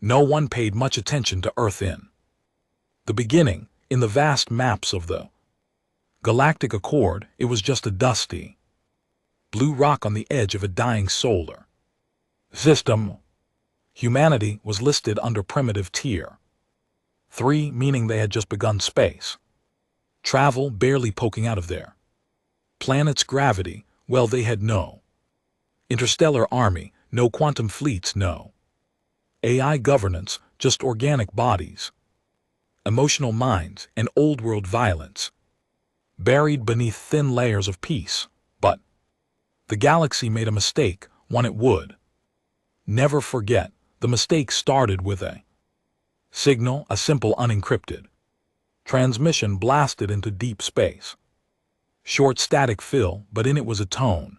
No one paid much attention to Earth in the beginning. In the vast maps of the Galactic Accord, it was just a dusty blue rock on the edge of a dying solar system. Humanity was listed under primitive tier 3, meaning they had just begun space travel, barely poking out of their planet's gravity. Well, they had no interstellar army, no quantum fleets, no AI governance, just organic bodies, emotional minds, and old-world violence, buried beneath thin layers of peace. But the galaxy made a mistake, one it would never forget. The mistake started with a signal, a simple unencrypted transmission blasted into deep space. Short static fill, but in it was a tone,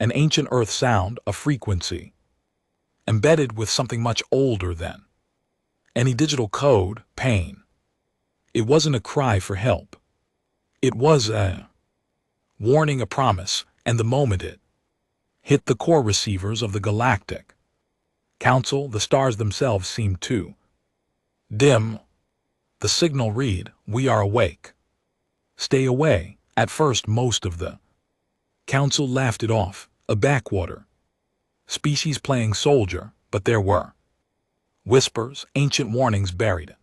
an ancient Earth sound, a frequency, embedded with something much older than any digital code, pain. It wasn't a cry for help. It was a warning, a promise, and the moment it hit the core receivers of the Galactic Council, the stars themselves seemed to dim. The signal read, "We are awake. Stay away." At first, most of the Council laughed it off, a backwater species playing soldier, but there were whispers, ancient warnings buried,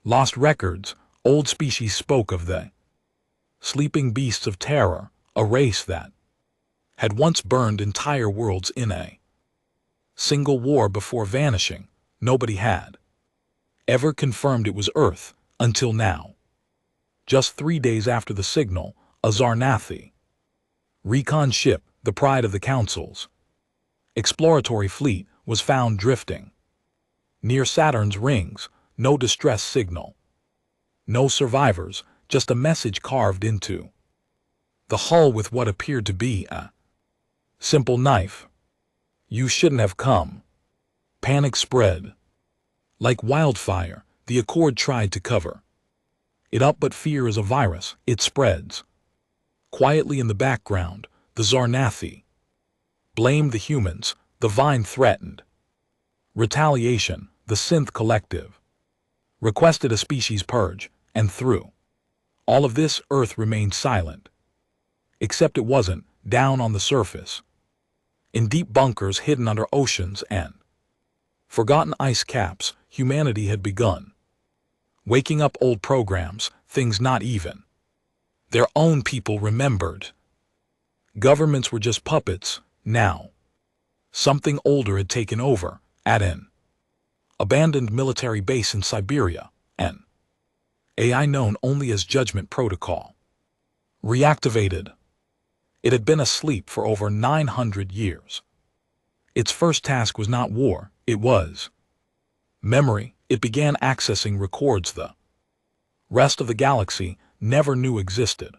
lost records. Old species spoke of the sleeping beasts of terror, a race that had once burned entire worlds in a single war before vanishing. Nobody had ever confirmed it was Earth until now. Just 3 days after the signal, a Zarnathi recon ship, the pride of the Council's exploratory fleet, was found drifting near Saturn's rings. No distress signal, no survivors, just a message carved into the hull with what appeared to be a simple knife. "You shouldn't have come." Panic spread like wildfire. The Accord tried to cover it up, but fear is a virus. It spreads quietly in the background. The Zarnathi blamed the humans. The Vine threatened retaliation. The Synth Collective requested a species purge. And through all of this, Earth remained silent. Except it wasn't. Down on the surface, in deep bunkers hidden under oceans and forgotten ice caps, humanity had begun waking up. Old programs, things not even their own people remembered. Governments were just puppets. Now something older had taken over. At an abandoned military base in Siberia, an AI known only as Judgment Protocol reactivated. It had been asleep for over 900 years. Its first task was not war, it was memory. It began accessing records the rest of the galaxy never knew existed.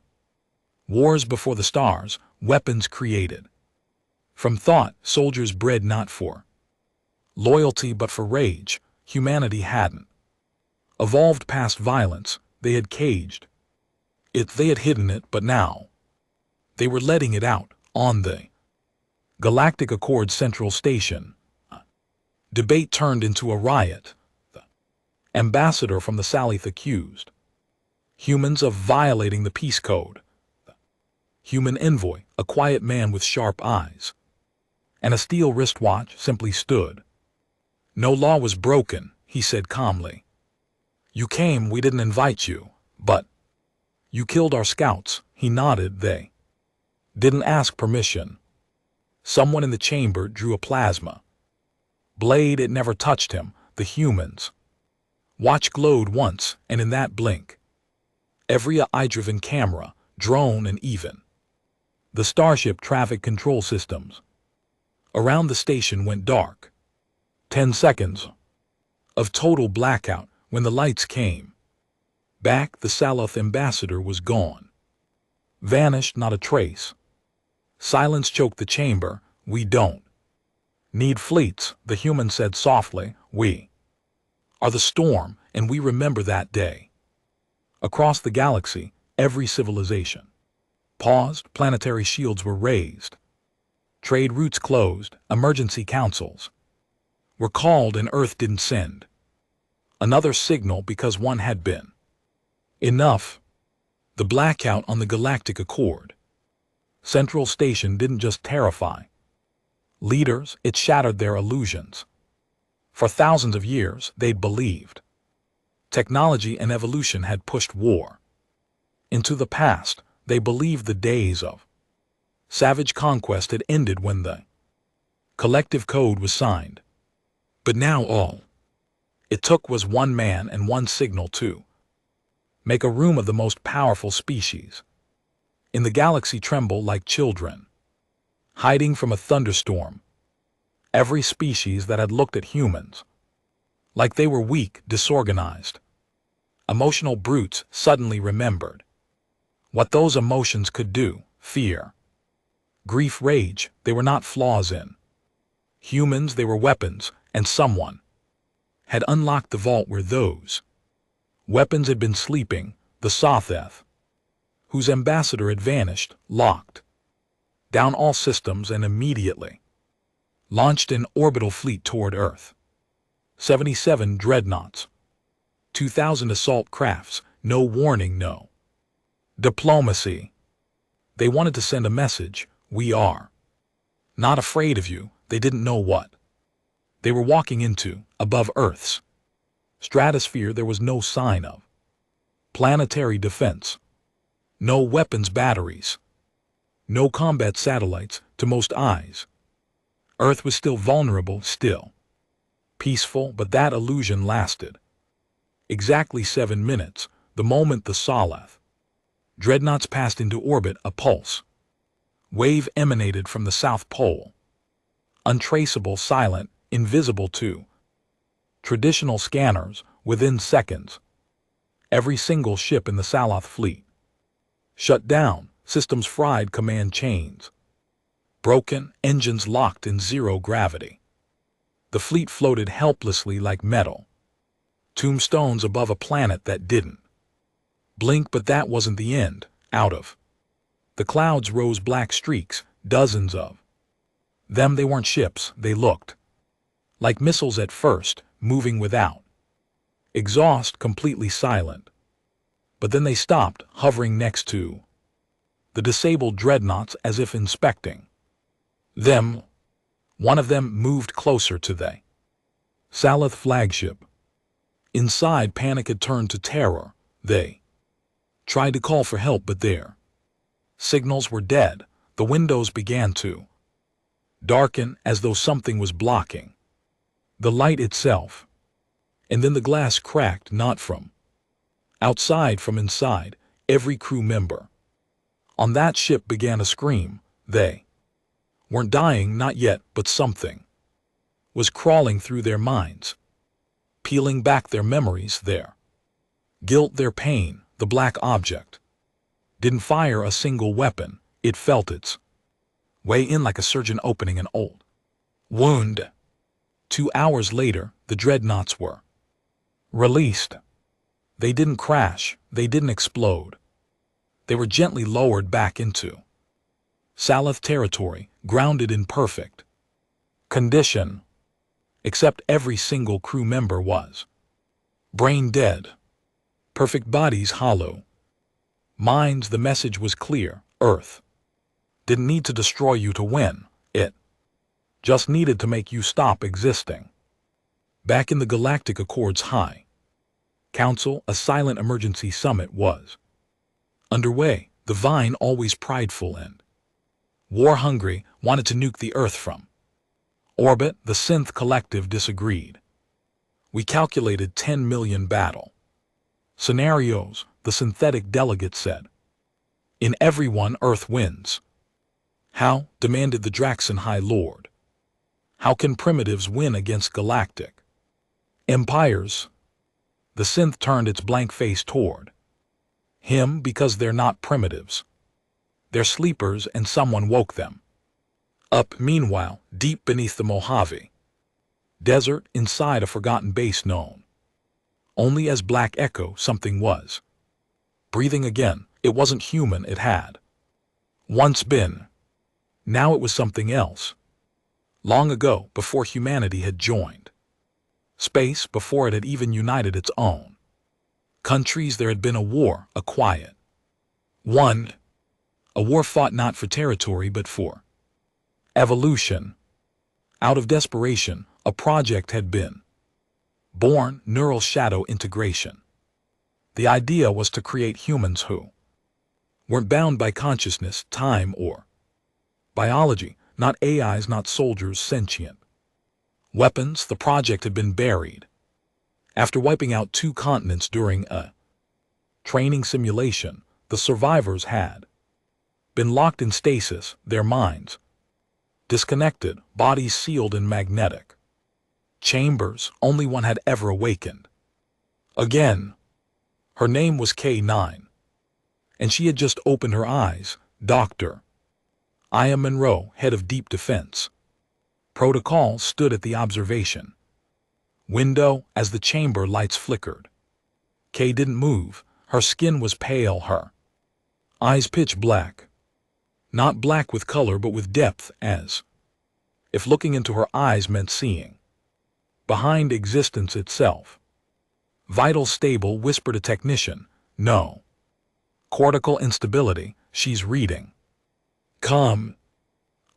Wars before the stars, weapons created from thought, soldiers bred not for loyalty but for rage. Humanity hadn't evolved past violence. They had caged it, they had hidden it, but now they were letting it out on the Galactic Accord Central Station. Debate turned into a riot. The ambassador from the Salith accused humans of violating the peace code. The human envoy, a quiet man with sharp eyes and a steel wristwatch, simply stood. "No law was broken," he said calmly. "You came, we didn't invite you, but you killed our scouts." He nodded. "They didn't ask permission." Someone in the chamber drew a plasma blade. It never touched him. The humans' watch glowed once, and in that blink, every AI-driven camera, drone, and even the starship traffic control systems around the station went dark. 10 seconds of total blackout. When the lights came back, the Salith ambassador was gone. Vanished, not a trace. Silence choked the chamber. "We don't need fleets," the human said softly. "We are the storm, and we remember that day." Across the galaxy, every civilization paused. Planetary shields were raised. Trade routes closed. Emergency councils were called and Earth didn't send another signal because one had been enough. The blackout on the Galactic Accord Central Station didn't just terrify leaders, it shattered their illusions. For thousands of years, they'd believed technology and evolution had pushed war into the past. They believed the days of savage conquest had ended when the collective code was signed. But now all it took was one man and one signal to make a room of the most powerful species in the galaxy tremble like children hiding from a thunderstorm. Every species that had looked at humans like they were weak, disorganized, emotional brutes suddenly remembered what those emotions could do. Fear, grief, rage, they were not flaws in humans, they were weapons, and someone had unlocked the vault where those weapons had been sleeping. The Sotheth, whose ambassador had vanished, locked down all systems and immediately launched an orbital fleet toward Earth. 77 dreadnoughts, 2,000 assault crafts, no warning, no diplomacy. They wanted to send a message: we are not afraid of you. They didn't know what they were walking into. Above Earth's stratosphere there was no sign of planetary defense, no weapons batteries, no combat satellites. To most eyes, Earth was still vulnerable, still peaceful, but that illusion lasted exactly 7 minutes. The moment the Sotheth dreadnoughts passed into orbit, a pulse wave emanated from the South Pole, untraceable, silent, invisible to traditional scanners. Within seconds, every single ship in the Sotheth fleet shut down, systems fried, command chains broken, engines locked in zero gravity. The fleet floated helplessly like metal tombstones above a planet that didn't blink. But that wasn't the end. Out of the clouds rose black streaks, dozens of them. They weren't ships, they looked like missiles at first, moving without exhaust, completely silent. But then they stopped, hovering next to the disabled dreadnoughts as if inspecting them. One of them moved closer to the Sotheth flagship. Inside, panic had turned to terror. They tried to call for help, but their signals were dead. The windows began to darken as though something was blocking the light itself. And then the glass cracked, not from outside, from inside. Every crew member on that ship began to scream. They weren't dying, not yet, but something was crawling through their minds, peeling back their memories, their guilt, their pain. The black object didn't fire a single weapon. It felt its way in like a surgeon opening an old wound. 2 hours later, the dreadnoughts were released. They didn't crash, they didn't explode. They were gently lowered back into Sotheth territory, grounded in perfect condition. Except every single crew member was brain dead, perfect bodies hollow minds. The message was clear: Earth didn't need to destroy you to win. It just needed to make you stop existing. Back in the Galactic Accord's High Council, a silent emergency summit was underway. The Vine, always prideful and war-hungry, wanted to nuke the Earth from orbit. The Synth Collective disagreed. We calculated 10 million battle scenarios, the synthetic delegate said. In every one, Earth wins. How? Demanded the Draxan High Lord. How can primitives win against galactic empires? The synth turned its blank face toward him. Because they're not primitives. They're sleepers, and someone woke them up. Meanwhile, deep beneath the Mojave Desert, inside a forgotten base known only as Black Echo, something was breathing again. It wasn't human. It had once been. Now it was something else. Long ago, before humanity had joined Space before it had even united its own. Countries there had been a war, a quiet one. A war fought not for territory but for evolution. Out of desperation, a project had been born, neural shadow integration. The idea was to create humans who weren't bound by consciousness, time, or biology, not AIs, not soldiers, sentient weapons. The project had been buried. After wiping out 2 continents during a training simulation, the survivors had been locked in stasis, their minds disconnected, bodies sealed in magnetic chambers. Only one had ever awakened. Again. Her name was K9. And she had just opened her eyes. Dr. Aya Monroe, head of Deep Defense Protocol, stood at the observation window as the chamber lights flickered. Kay didn't move. Her skin was pale, her eyes pitch black. Not black with color, but with depth, as if looking into her eyes meant seeing behind existence itself. Vital stable, whispered a technician. No. Cortical instability, she's reading. Come.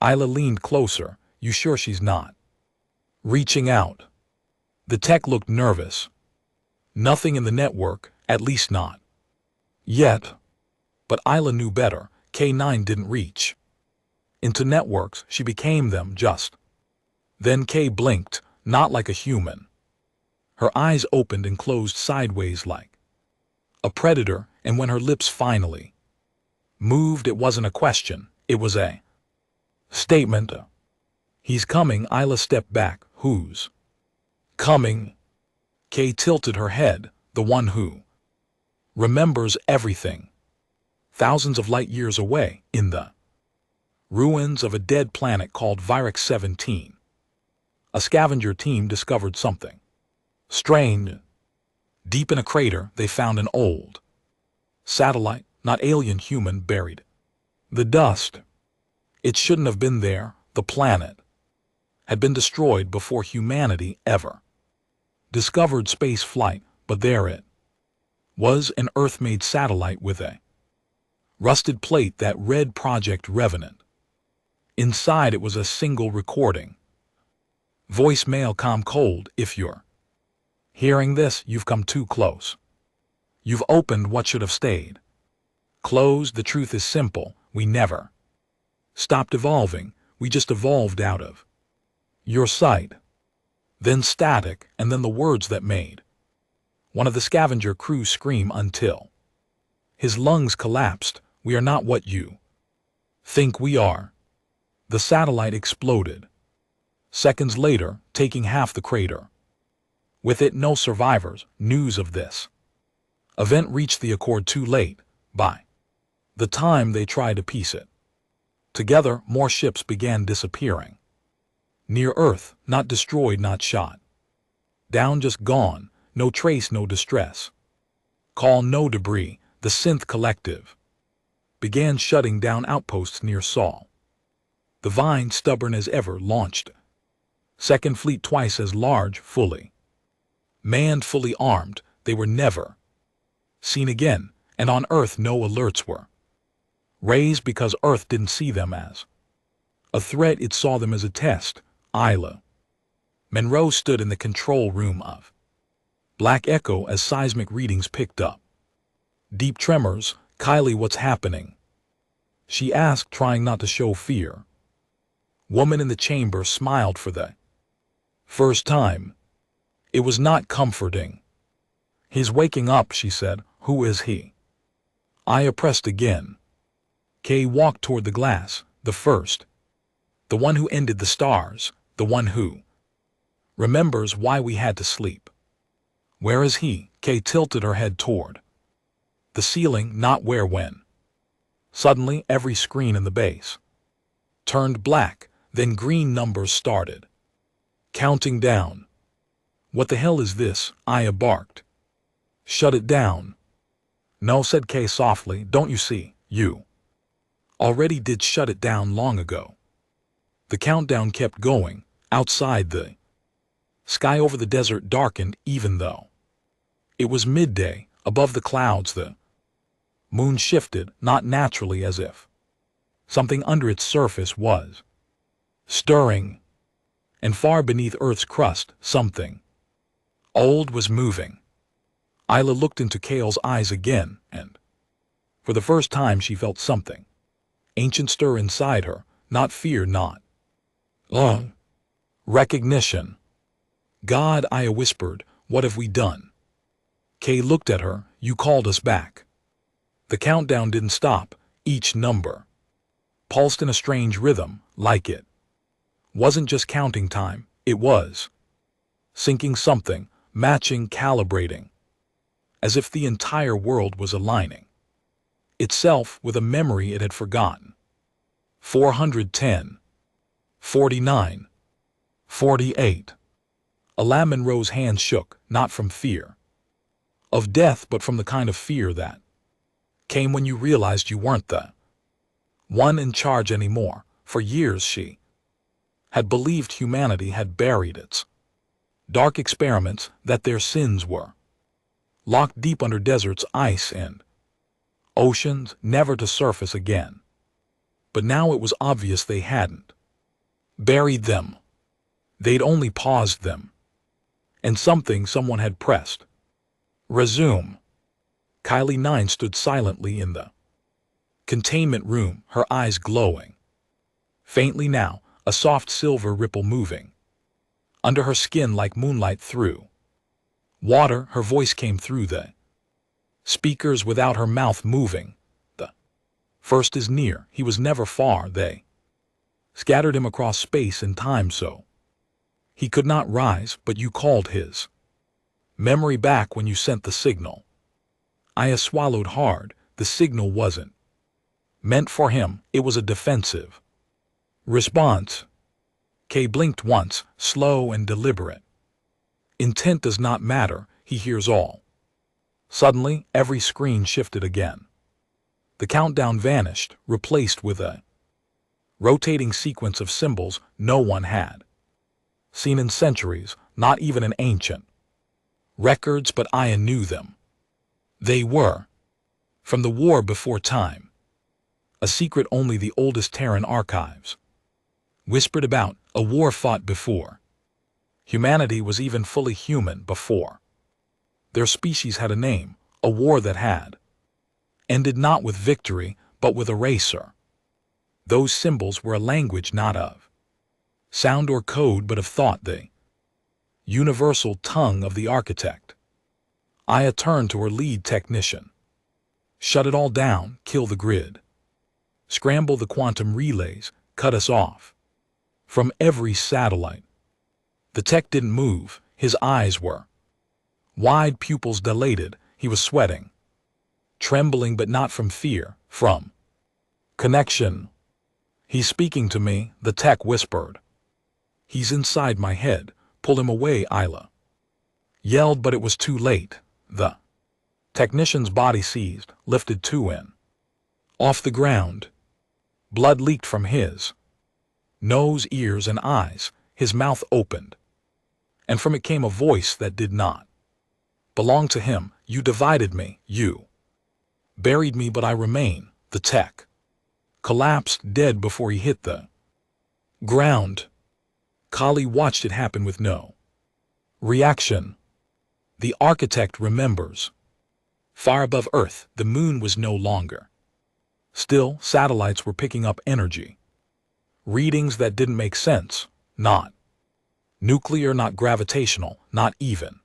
Isla leaned closer. You sure she's not reaching out? The tech looked nervous. Nothing in the network, at least not yet. But Isla knew better. K9 didn't reach into networks, she became them just. Then Kay blinked, not like a human. Her eyes opened and closed sideways like a predator, and when her lips finally moved, it wasn't a question, it was a statement. He's coming. Isla stepped back. Who's coming? Kay tilted her head. The one who remembers everything. Thousands of light years away, in the ruins of a dead planet called Virax 17. A scavenger team discovered something strange. Deep in a crater, they found an old satellite, not alien, human, buried. The dust. It shouldn't have been there. The planet had been destroyed before humanity ever discovered space flight, but there it was, an Earth-made satellite with a rusted plate that read Project Revenant. Inside it was a single recording. Voicemail: "Calm cold, if you're hearing this, you've come too close. You've opened what should have stayed closed. The truth is simple. We never stopped evolving. We just evolved out of your sight." Then static, and then the words that made one of the scavenger crew scream until his lungs collapsed. "We are not what you think we are." The satellite exploded. Seconds later, taking half the crater. With it, no survivors. News of this event reached the Accord too late. By the time they tried to piece it together, more ships began disappearing. Near Earth, not destroyed, not shot down, just gone. No trace, no distress call, no debris. The Synth Collective began shutting down outposts near Sol. The Vine, stubborn as ever, launched Second Fleet, twice as large, fully manned, fully armed. They were never seen again, and on Earth no alerts were raised because Earth didn't see them as a threat, it saw them as a test. Isla Monroe stood in the control room of Black Echo as seismic readings picked up deep tremors. "Kylie, what's happening?" she asked, trying not to show fear. Woman in the chamber smiled for the first time. It was not comforting. "He's waking up," she said. "Who is he?" Aya pressed again. Kay walked toward the glass. "The first. The one who ended the stars. The one who remembers why we had to sleep." "Where is he?" Kay tilted her head toward the ceiling. "Not where, when." Suddenly, every screen in the base turned black. Then green numbers started counting down. "What the hell is this?" Aya barked. "Shut it down." "No," said Kay softly. "Don't you see? You already did shut it down long ago." The countdown kept going. Outside the Sky over the desert darkened even though it was midday. Above the clouds the moon shifted, not naturally, as if something under its surface was stirring, and far beneath Earth's crust something old was moving. Isla looked into Kale's eyes again, and for the first time she felt something ancient stir inside her, not fear, not recognition. God, Aya whispered, what have we done? Kay looked at her. You called us back. The countdown didn't stop. Each number pulsed in a strange rhythm, like it wasn't just counting time, it was syncing something, matching, calibrating, as if the entire world was aligning itself with a memory it had forgotten. 410, 49, 48. Ala Monroe's hands shook, not from fear of death, but from the kind of fear that came when you realized you weren't the one in charge anymore. For years she had believed humanity had buried its dark experiments, that their sins were locked deep under deserts, ice, and oceans, never to surface again. But now it was obvious they hadn't buried them. They'd only paused them. And someone had pressed resume. Kylie 9 stood silently in the containment room, her eyes glowing faintly now, a soft silver ripple moving under her skin like moonlight through water. Her voice came through the speakers without her mouth moving. The first is near. He was never far. They scattered him across space and time so he could not rise, but you called his memory back when you sent the signal. Aya swallowed hard. The signal wasn't meant for him. It was a defensive response. Kay blinked once, slow and deliberate. Intent does not matter. He hears all. Suddenly, every screen shifted again. The countdown vanished, replaced with a rotating sequence of symbols no one had seen in centuries, not even in ancient records, but Aya knew them. They were from the war before time, a secret only the oldest Terran archives whispered about, a war fought before humanity was even fully human, before their species had a name, a war that had ended not with victory, but with erasure. Those symbols were a language not of sound or code, but of thought, the universal tongue of the architect. Aya turned to her lead technician. Shut it all down, kill the grid. Scramble the quantum relays, cut us off from every satellite. The tech didn't move. His eyes were wide, pupils dilated. He was sweating, trembling, but not from fear, from connection. He's speaking to me, the tech whispered. He's inside my head. Pull him away, Isla yelled, but it was too late. The technician's body seized, lifted to and off the ground. Blood leaked from his nose, ears, and eyes. His mouth opened, and from it came a voice that did not belong to him. You divided me, you buried me, but I remain. The tech collapsed, dead before he hit the ground. Kali watched it happen with no reaction. The architect remembers. Far above Earth, the moon was no longer still. Satellites were picking up energy, readings that didn't make sense. Not nuclear, not gravitational, not even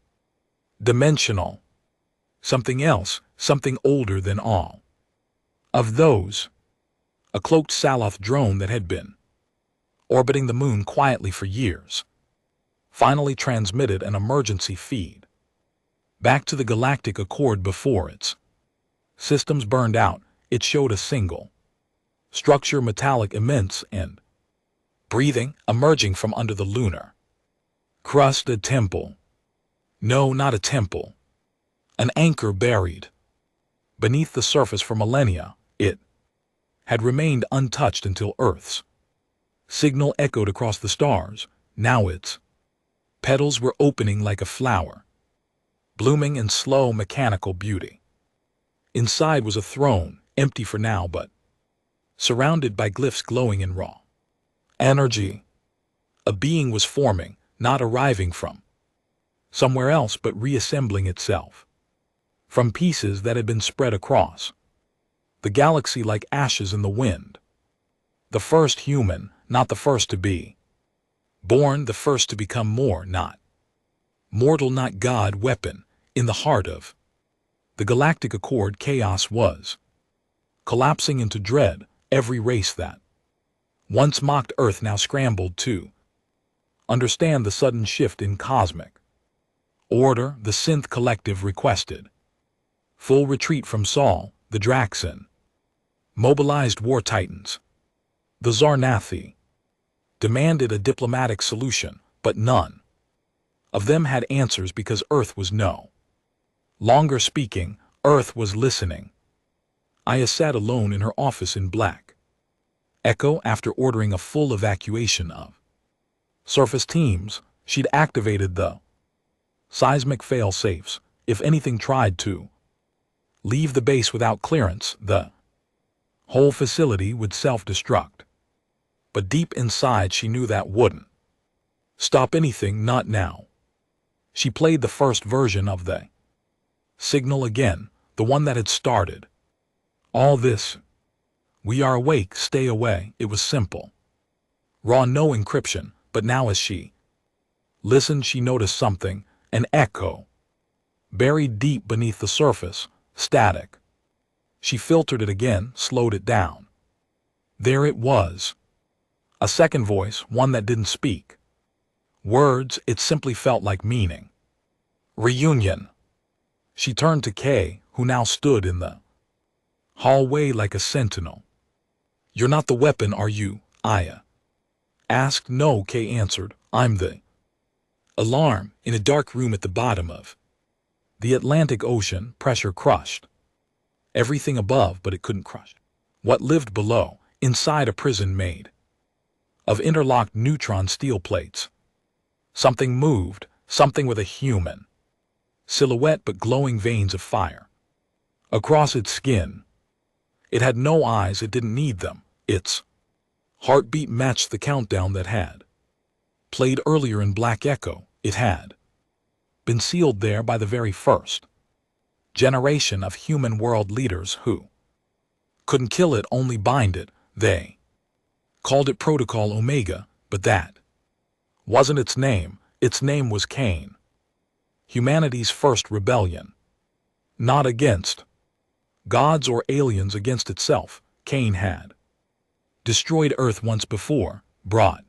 dimensional. Something else, something older than all of those. A cloaked Saloth drone that had been orbiting the moon quietly for years finally transmitted an emergency feed back to the galactic accord before its systems burned out. It showed a single structure, metallic, immense, and breathing, emerging from under the lunar crust. A temple. No, not a temple. An anchor buried beneath the surface for millennia. It had remained untouched until Earth's signal echoed across the stars. Now its Petals were opening like a flower, blooming in slow mechanical beauty. Inside was a throne, empty for now but surrounded by glyphs glowing in raw energy. A being was forming, not arriving from somewhere else but reassembling itself from pieces that had been spread across the galaxy like ashes in the wind. The first human, not the first to be born, the first to become more, not mortal, not God. Weapon. In the heart of the galactic accord, chaos was collapsing into dread. Every race that once mocked Earth now scrambled to understand the sudden shift in cosmic order. The synth collective requested full retreat from Sol. The Draxan mobilized war titans. The Zarnathi demanded a diplomatic solution, but none of them had answers because Earth was no longer speaking. Earth was listening. Aya sat alone in her office in black Echo. After ordering a full evacuation of surface teams, she'd activated the seismic fail-safes. If anything tried to leave the base without clearance, the whole facility would self-destruct. But deep inside she knew that wouldn't stop anything, not now. She played the first version of the signal again, the one that had started all this. We are awake, stay away. It was simple. Raw, no encryption, but now as she listened she noticed something, an echo buried deep beneath the surface, static. She filtered it again, slowed it down. There it was. A second voice, one that didn't speak words, it simply felt like meaning. Reunion. She turned to Kay, who now stood in the hallway like a sentinel. You're not the weapon, are you? Aya asked. No, Kay answered. I'm the alarm. In a dark room at the bottom of the Atlantic Ocean, pressure crushed everything above, but it couldn't crush what lived below, inside a prison made of interlocked neutron steel plates. Something moved, something with a human silhouette but glowing veins of fire across its skin. It had no eyes, it didn't need them. Its heartbeat matched the countdown that had played earlier in Black Echo. It had been sealed there by the very first generation of human world leaders who couldn't kill it, only bind it. They called it Protocol Omega, but that wasn't its name. Its name was Cain. Humanity's first rebellion. Not against gods or aliens, against itself. Cain had destroyed Earth once before, brought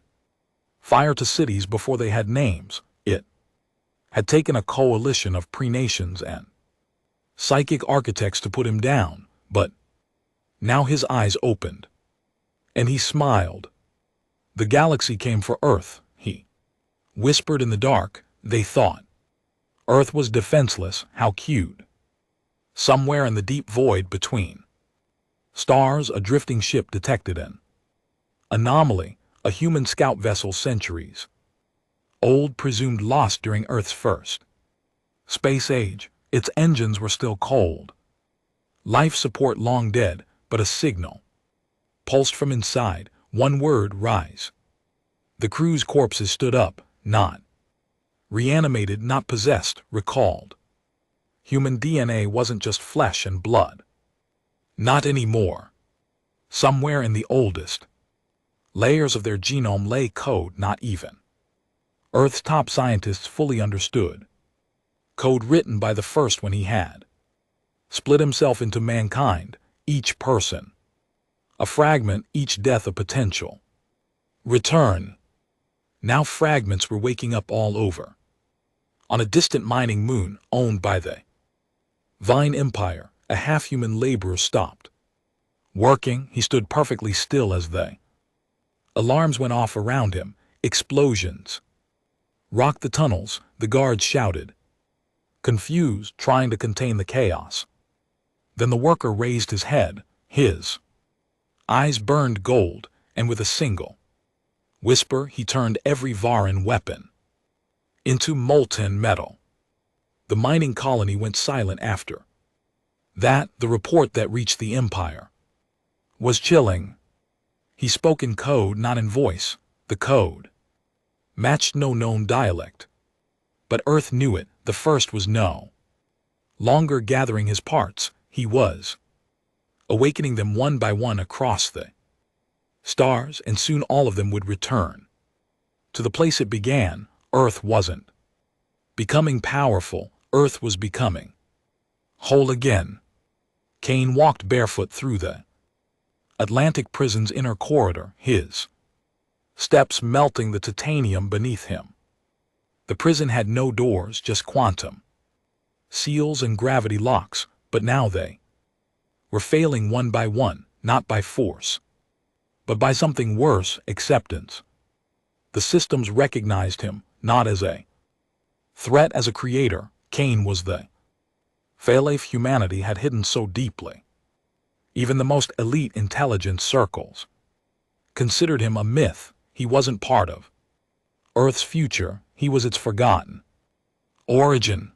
fire to cities before they had names. It had taken a coalition of pre-nations and psychic architects to put him down, but now his eyes opened, and he smiled. The galaxy came for Earth, he whispered in the dark. They thought Earth was defenseless. How cute. Somewhere in the deep void between stars, a drifting ship detected an anomaly, a human scout vessel centuries old, presumed lost during Earth's first space age. Its engines were still cold, life support long dead, but a signal pulsed from inside. One word: rise. The crew's corpses stood up, not reanimated, not possessed, recalled. Human DNA wasn't just flesh and blood. Not anymore. Somewhere in the oldest layers of their genome lay code not even Earth's top scientists fully understood. Code written by the first when he had split himself into mankind, each person a fragment, each death a potential return. Now fragments were waking up all over. On a distant mining moon owned by the Vine Empire, a half-human laborer stopped working. He stood perfectly still as the alarms went off around him. Explosions rocked the tunnels. The guards shouted, confused, trying to contain the chaos. Then the worker raised his head. His eyes burned gold, and with a single whisper he turned every Varan weapon into molten metal. The mining colony went silent after that. The report that reached the Empire was chilling. He spoke in code, not in voice. The code matched no known dialect. But Earth knew it. The first was no longer gathering his parts. He was awakening them one by one across the stars, and soon all of them would return to the place it began. Earth wasn't becoming powerful. Earth was becoming whole again. Kane walked barefoot through the Atlantic prison's inner corridor, his steps melting the titanium beneath him. The prison had no doors, just quantum seals and gravity locks, but now they were failing one by one, not by force, but by something worse, acceptance. The systems recognized him, not as a threat, as a creator. Kane was the failsafe humanity had hidden so deeply. Even the most elite intelligence circles considered him a myth. He wasn't part of Earth's future. He was its forgotten origin,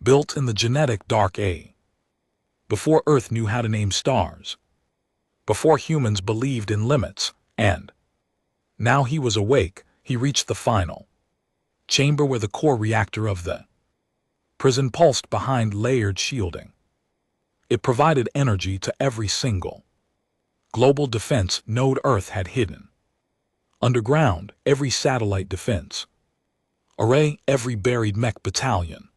built in the genetic dark age, before Earth knew how to name stars, before humans believed in limits. And now he was awake. He reached the final chamber where the core reactor of the prison pulsed behind layered shielding. It provided energy to every single global defense node Earth had hidden underground, every satellite defense array, every buried mech battalion,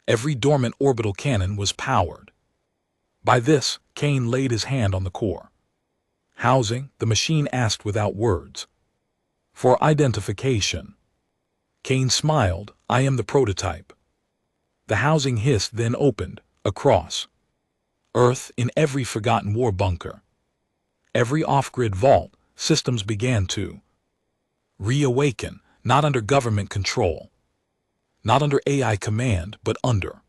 every dormant orbital cannon was powered by this. Kane laid his hand on the core housing. The machine asked without words for identification. Kane smiled. I am the prototype. The housing hissed, then opened across Earth. In every forgotten war bunker, every off-grid vault, systems began to reawaken, not under government control, not under AI command, but under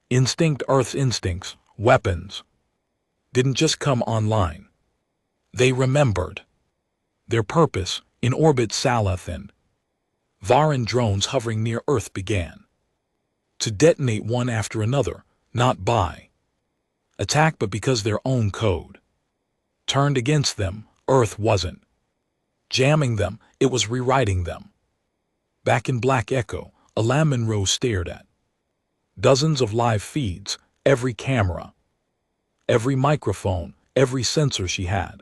instinct. Earth's instincts, weapons, didn't just come online. They remembered their purpose. In orbit, Salath and Varan drones hovering near Earth began to detonate one after another, not by attack but because their own code turned against them. Earth wasn't jamming them, it was rewriting them. Back in Black Echo, Alam Monroe stared at dozens of live feeds, every camera, every microphone, every sensor she had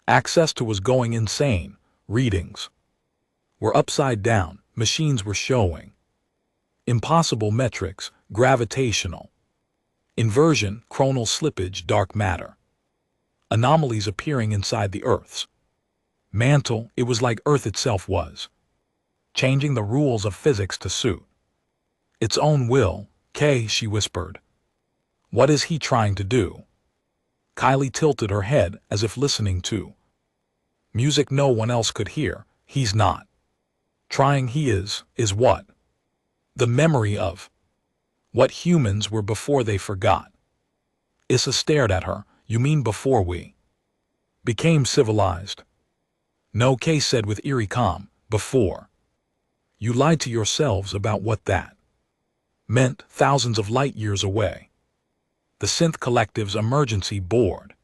access to was going insane. Readings were upside down. Machines were showing impossible metrics, gravitational inversion, chronal slippage, dark matter anomalies appearing inside the Earth's mantle. It was like Earth itself was changing the rules of physics to suit its own will. Kay, she whispered. What is he trying to do? Kylie tilted her head as if listening to music no one else could hear. He's not trying. He is what? The memory of what humans were before they forgot. Issa stared at her. You mean before we became civilized? No, Kay said with eerie calm. Before you lied to yourselves about what that meant, thousands of light years away. The Synth Collective's emergency board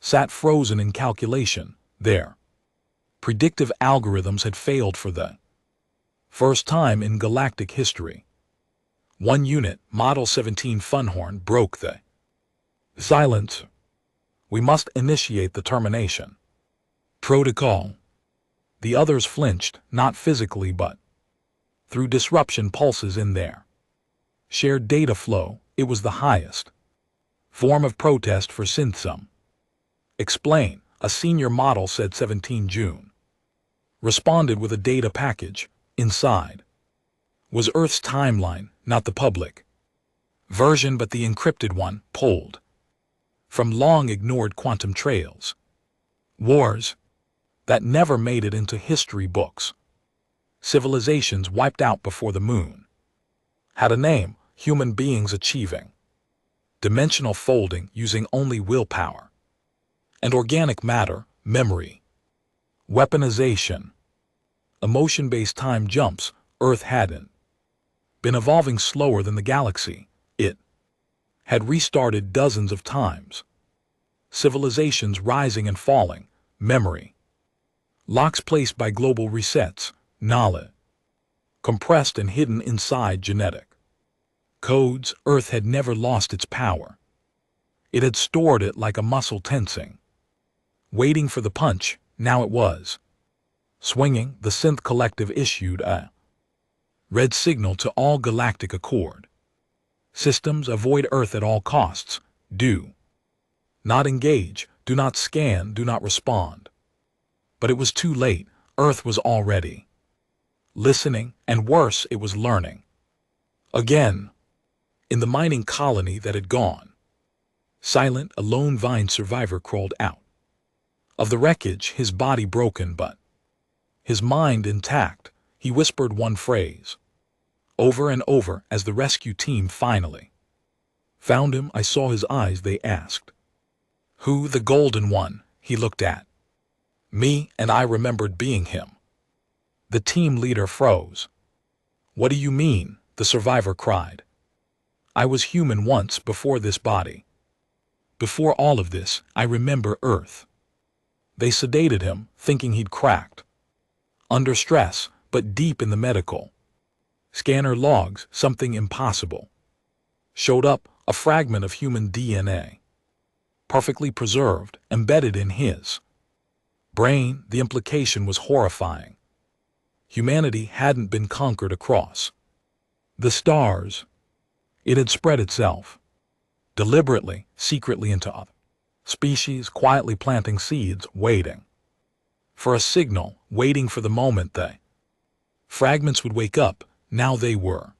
sat frozen in calculation. Their predictive algorithms had failed for the first time in galactic history. One unit, Model 17 Funhorn, broke the silence. We must initiate the termination protocol. The others flinched, not physically but through disruption pulses in their shared data flow. It was the highest form of protest for Synthsum. Explain, a senior model said. 17 June responded with a data package. Inside was Earth's timeline, not the public version but the encrypted one, pulled from long-ignored quantum trails. Wars that never made it into history books. Civilizations wiped out before the moon had a name. Human beings achieving dimensional folding using only willpower and organic matter, memory, weaponization, emotion-based time jumps. Earth hadn't been evolving slower than the galaxy. It had restarted dozens of times. Civilizations rising and falling, memory, locks placed by global resets, knowledge, compressed and hidden inside genetic codes. Earth had never lost its power. It had stored it like a muscle tensing, waiting for the punch. Now it was swinging. The synth collective issued a red signal to all galactic accord systems: avoid Earth at all costs. Do not engage, do not scan, do not respond. But it was too late. Earth was already listening, and worse, it was learning. Again, in the mining colony that had gone silent, a lone vine survivor crawled out of the wreckage, his body broken but his mind intact. He whispered one phrase over and over as the rescue team finally found him. I saw his eyes. They asked, "Who?" "The golden one." He looked at me, and I remembered being him. The team leader froze. "What do you mean?" the survivor cried. "I was human once, before this body. Before all of this, I remember Earth." They sedated him, thinking he'd cracked under stress, but deep in the medical scanner logs, something impossible showed up: a fragment of human DNA, perfectly preserved, embedded in his brain. The implication was horrifying. Humanity hadn't been conquered across the stars. It had spread itself deliberately, secretly into other species, quietly planting seeds, waiting for a signal, waiting for the moment the fragments would wake up. Now they were.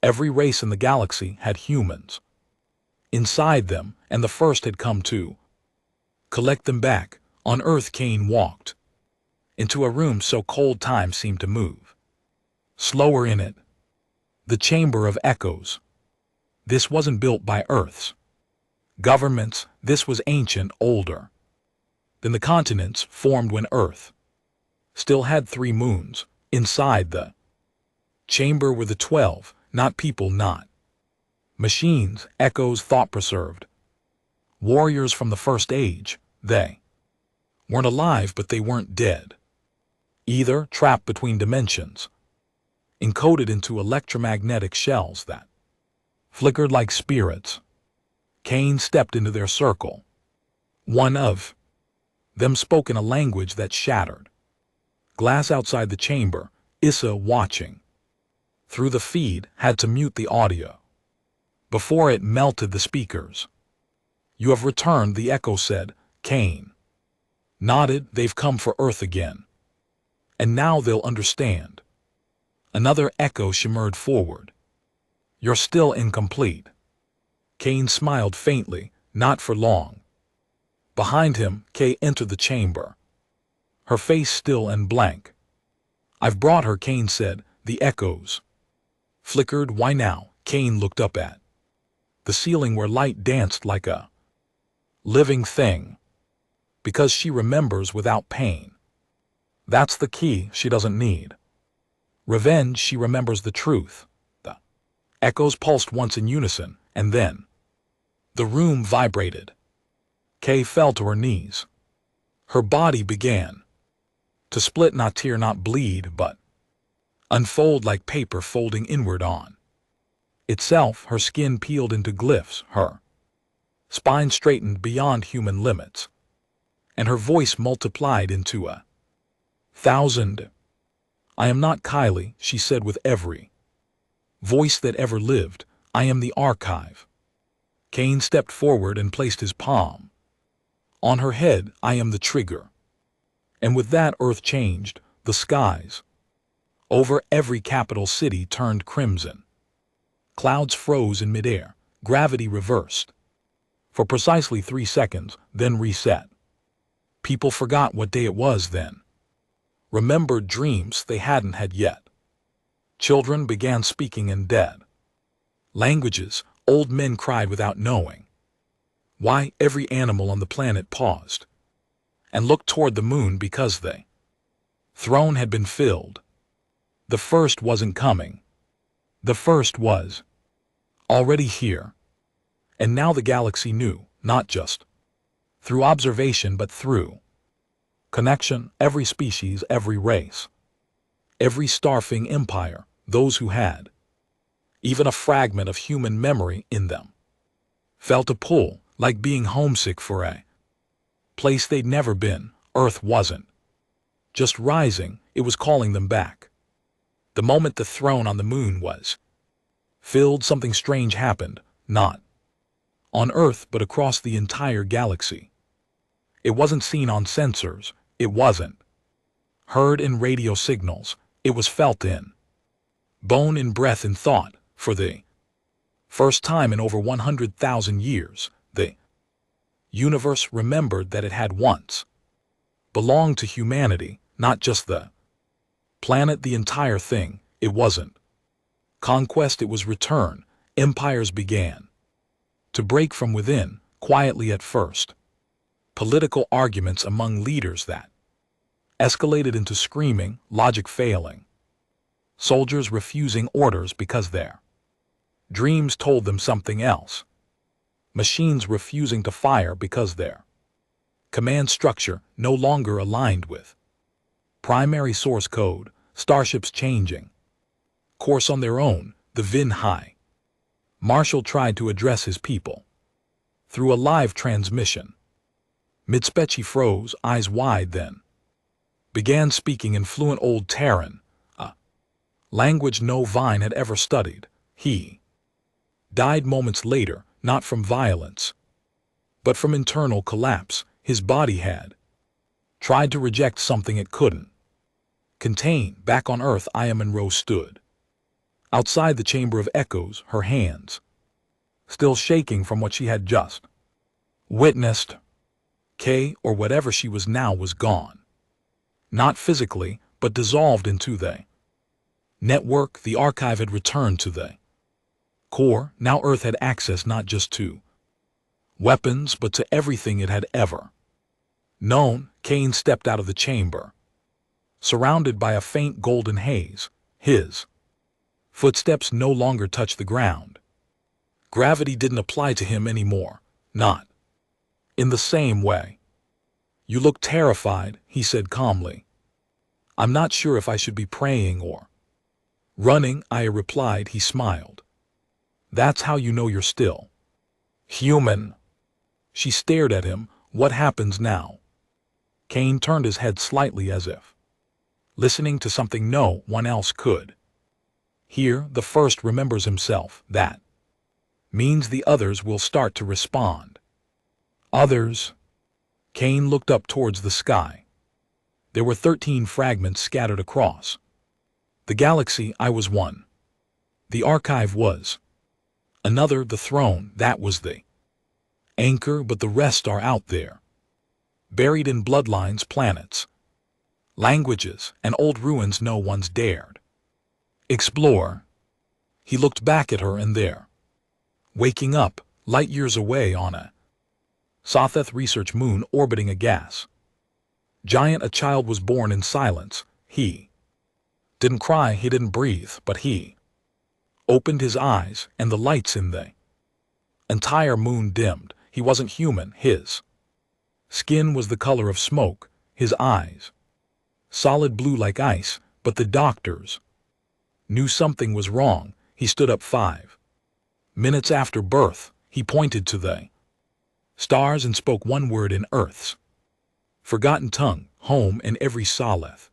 Every race in the galaxy had humans inside them, and the first had come to collect them back. On Earth, Kane walked into a room so cold time seemed to move slower in it. The Chamber of Echoes. This wasn't built by Earth's governments. This was ancient, older than the continents formed when Earth still had 3 moons. Inside the chamber were the 12, not people, not machines, echoes, thought-preserved warriors from the first age. They weren't alive, but they weren't dead either, trapped between dimensions, encoded into electromagnetic shells that flickered like spirits. Kane stepped into their circle. One of them spoke in a language that shattered glass outside the chamber. Issa, watching through the feed, had to mute the audio before it melted the speakers. "You have returned," the echo said. Kane nodded. "They've come for Earth again, and now they'll understand." Another echo shimmered forward. "You're still incomplete." Kane smiled faintly. "Not for long." Behind him, Kay entered the chamber, her face still and blank. "I've brought her," Kane said. The echoes flickered. "Why now?" Kane looked up at the ceiling where light danced like a living thing. "Because she remembers without pain. That's the key. She doesn't need revenge. She remembers the truth." The echoes pulsed once in unison, and then the room vibrated. Kay fell to her knees. Her body began to split, not tear, not bleed, but unfold like paper folding inward on itself. Her skin peeled into glyphs, her spine straightened beyond human limits, and her voice multiplied into 1,000. "I am not Kylie," she said with every voice that ever lived. "I am the archive." Kane stepped forward and placed his palm on her head. "I am the trigger." And with that, Earth changed. The skies over every capital city turned crimson. Clouds froze in midair. Gravity reversed for precisely 3 seconds, then reset. People forgot what day it was then, remembered dreams they hadn't had yet. Children began speaking in dead languages. Old men cried without knowing why. Every animal on the planet paused and looked toward the moon because the throne had been filled. The first wasn't coming. The first was already here. And now the galaxy knew, not just through observation but through connection, every species, every race, every starfing empire, those who had even a fragment of human memory in them, felt a pull, like being homesick for a place they'd never been. Earth wasn't just rising, it was calling them back. The moment the throne on the moon was filled, something strange happened, not on Earth but across the entire galaxy. It wasn't seen on sensors, it wasn't heard in radio signals, it was felt in bone, in breath, in thought. For the first time in over 100,000 years, the universe remembered that it had once belonged to humanity, not just the planet, the entire thing. It wasn't conquest, it was return. Empires began to break from within, quietly at first. Political arguments among leaders that escalated into screaming, logic failing, soldiers refusing orders because their dreams told them something else, machines refusing to fire because their command structure no longer aligned with primary source code, starships changing course on their own. The Vin High Marshal tried to address his people through a live transmission. Mid-speech froze, eyes wide, then began speaking in fluent Old Terran, a language no Vine had ever studied. He died moments later, not from violence, but from internal collapse. His body had tried to reject something it couldn't contain. Back on Earth, Aya Monroe stood outside the Chamber of Echoes, her hands still shaking from what she had just witnessed. Kay, or whatever she was now, was gone. Not physically, but dissolved into the network. The archive had returned to the core. Now Earth had access not just to weapons, but to everything it had ever known. Kane stepped out of the chamber, surrounded by a faint golden haze. His footsteps no longer touched the ground. Gravity didn't apply to him anymore, not in the same way. "You look terrified," he said calmly. "I'm not sure if I should be praying or running," Aya replied. He smiled. "That's how you know you're still human." She stared at him. "What happens now?" Kane turned his head slightly, as if listening to something no one else could hear. "The first remembers himself. That means the others will start to respond." "Others?" Kane looked up towards the sky. There were 13 fragments scattered across the galaxy. I was one. The archive was another. The throne, that was the anchor, but the rest are out there, buried in bloodlines, planets, languages, and old ruins no one's dared explore. He looked back at her, and there, waking up, light years away on a Sotheth research moon orbiting a gas giant, a child was born in silence. He didn't cry, he didn't breathe, but he opened his eyes, and the lights in the entire moon dimmed. He wasn't human. His skin was the color of smoke, his eyes solid blue like ice, but the doctors knew something was wrong. He stood up. 5 minutes after birth, he pointed to the stars and spoke one word in Earth's forgotten tongue, home. And every Saleth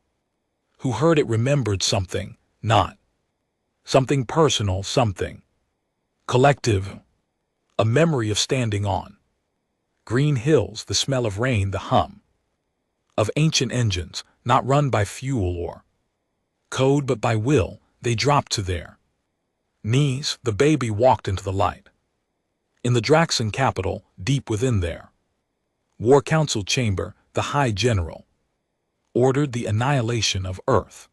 who heard it remembered something, not something personal, something collective, a memory of standing on green hills, the smell of rain, the hum of ancient engines, not run by fuel or code but by will. They dropped to their knees. The baby walked into the light. In the Draxan capital, deep within their War Council chamber, the High General ordered the annihilation of Earth.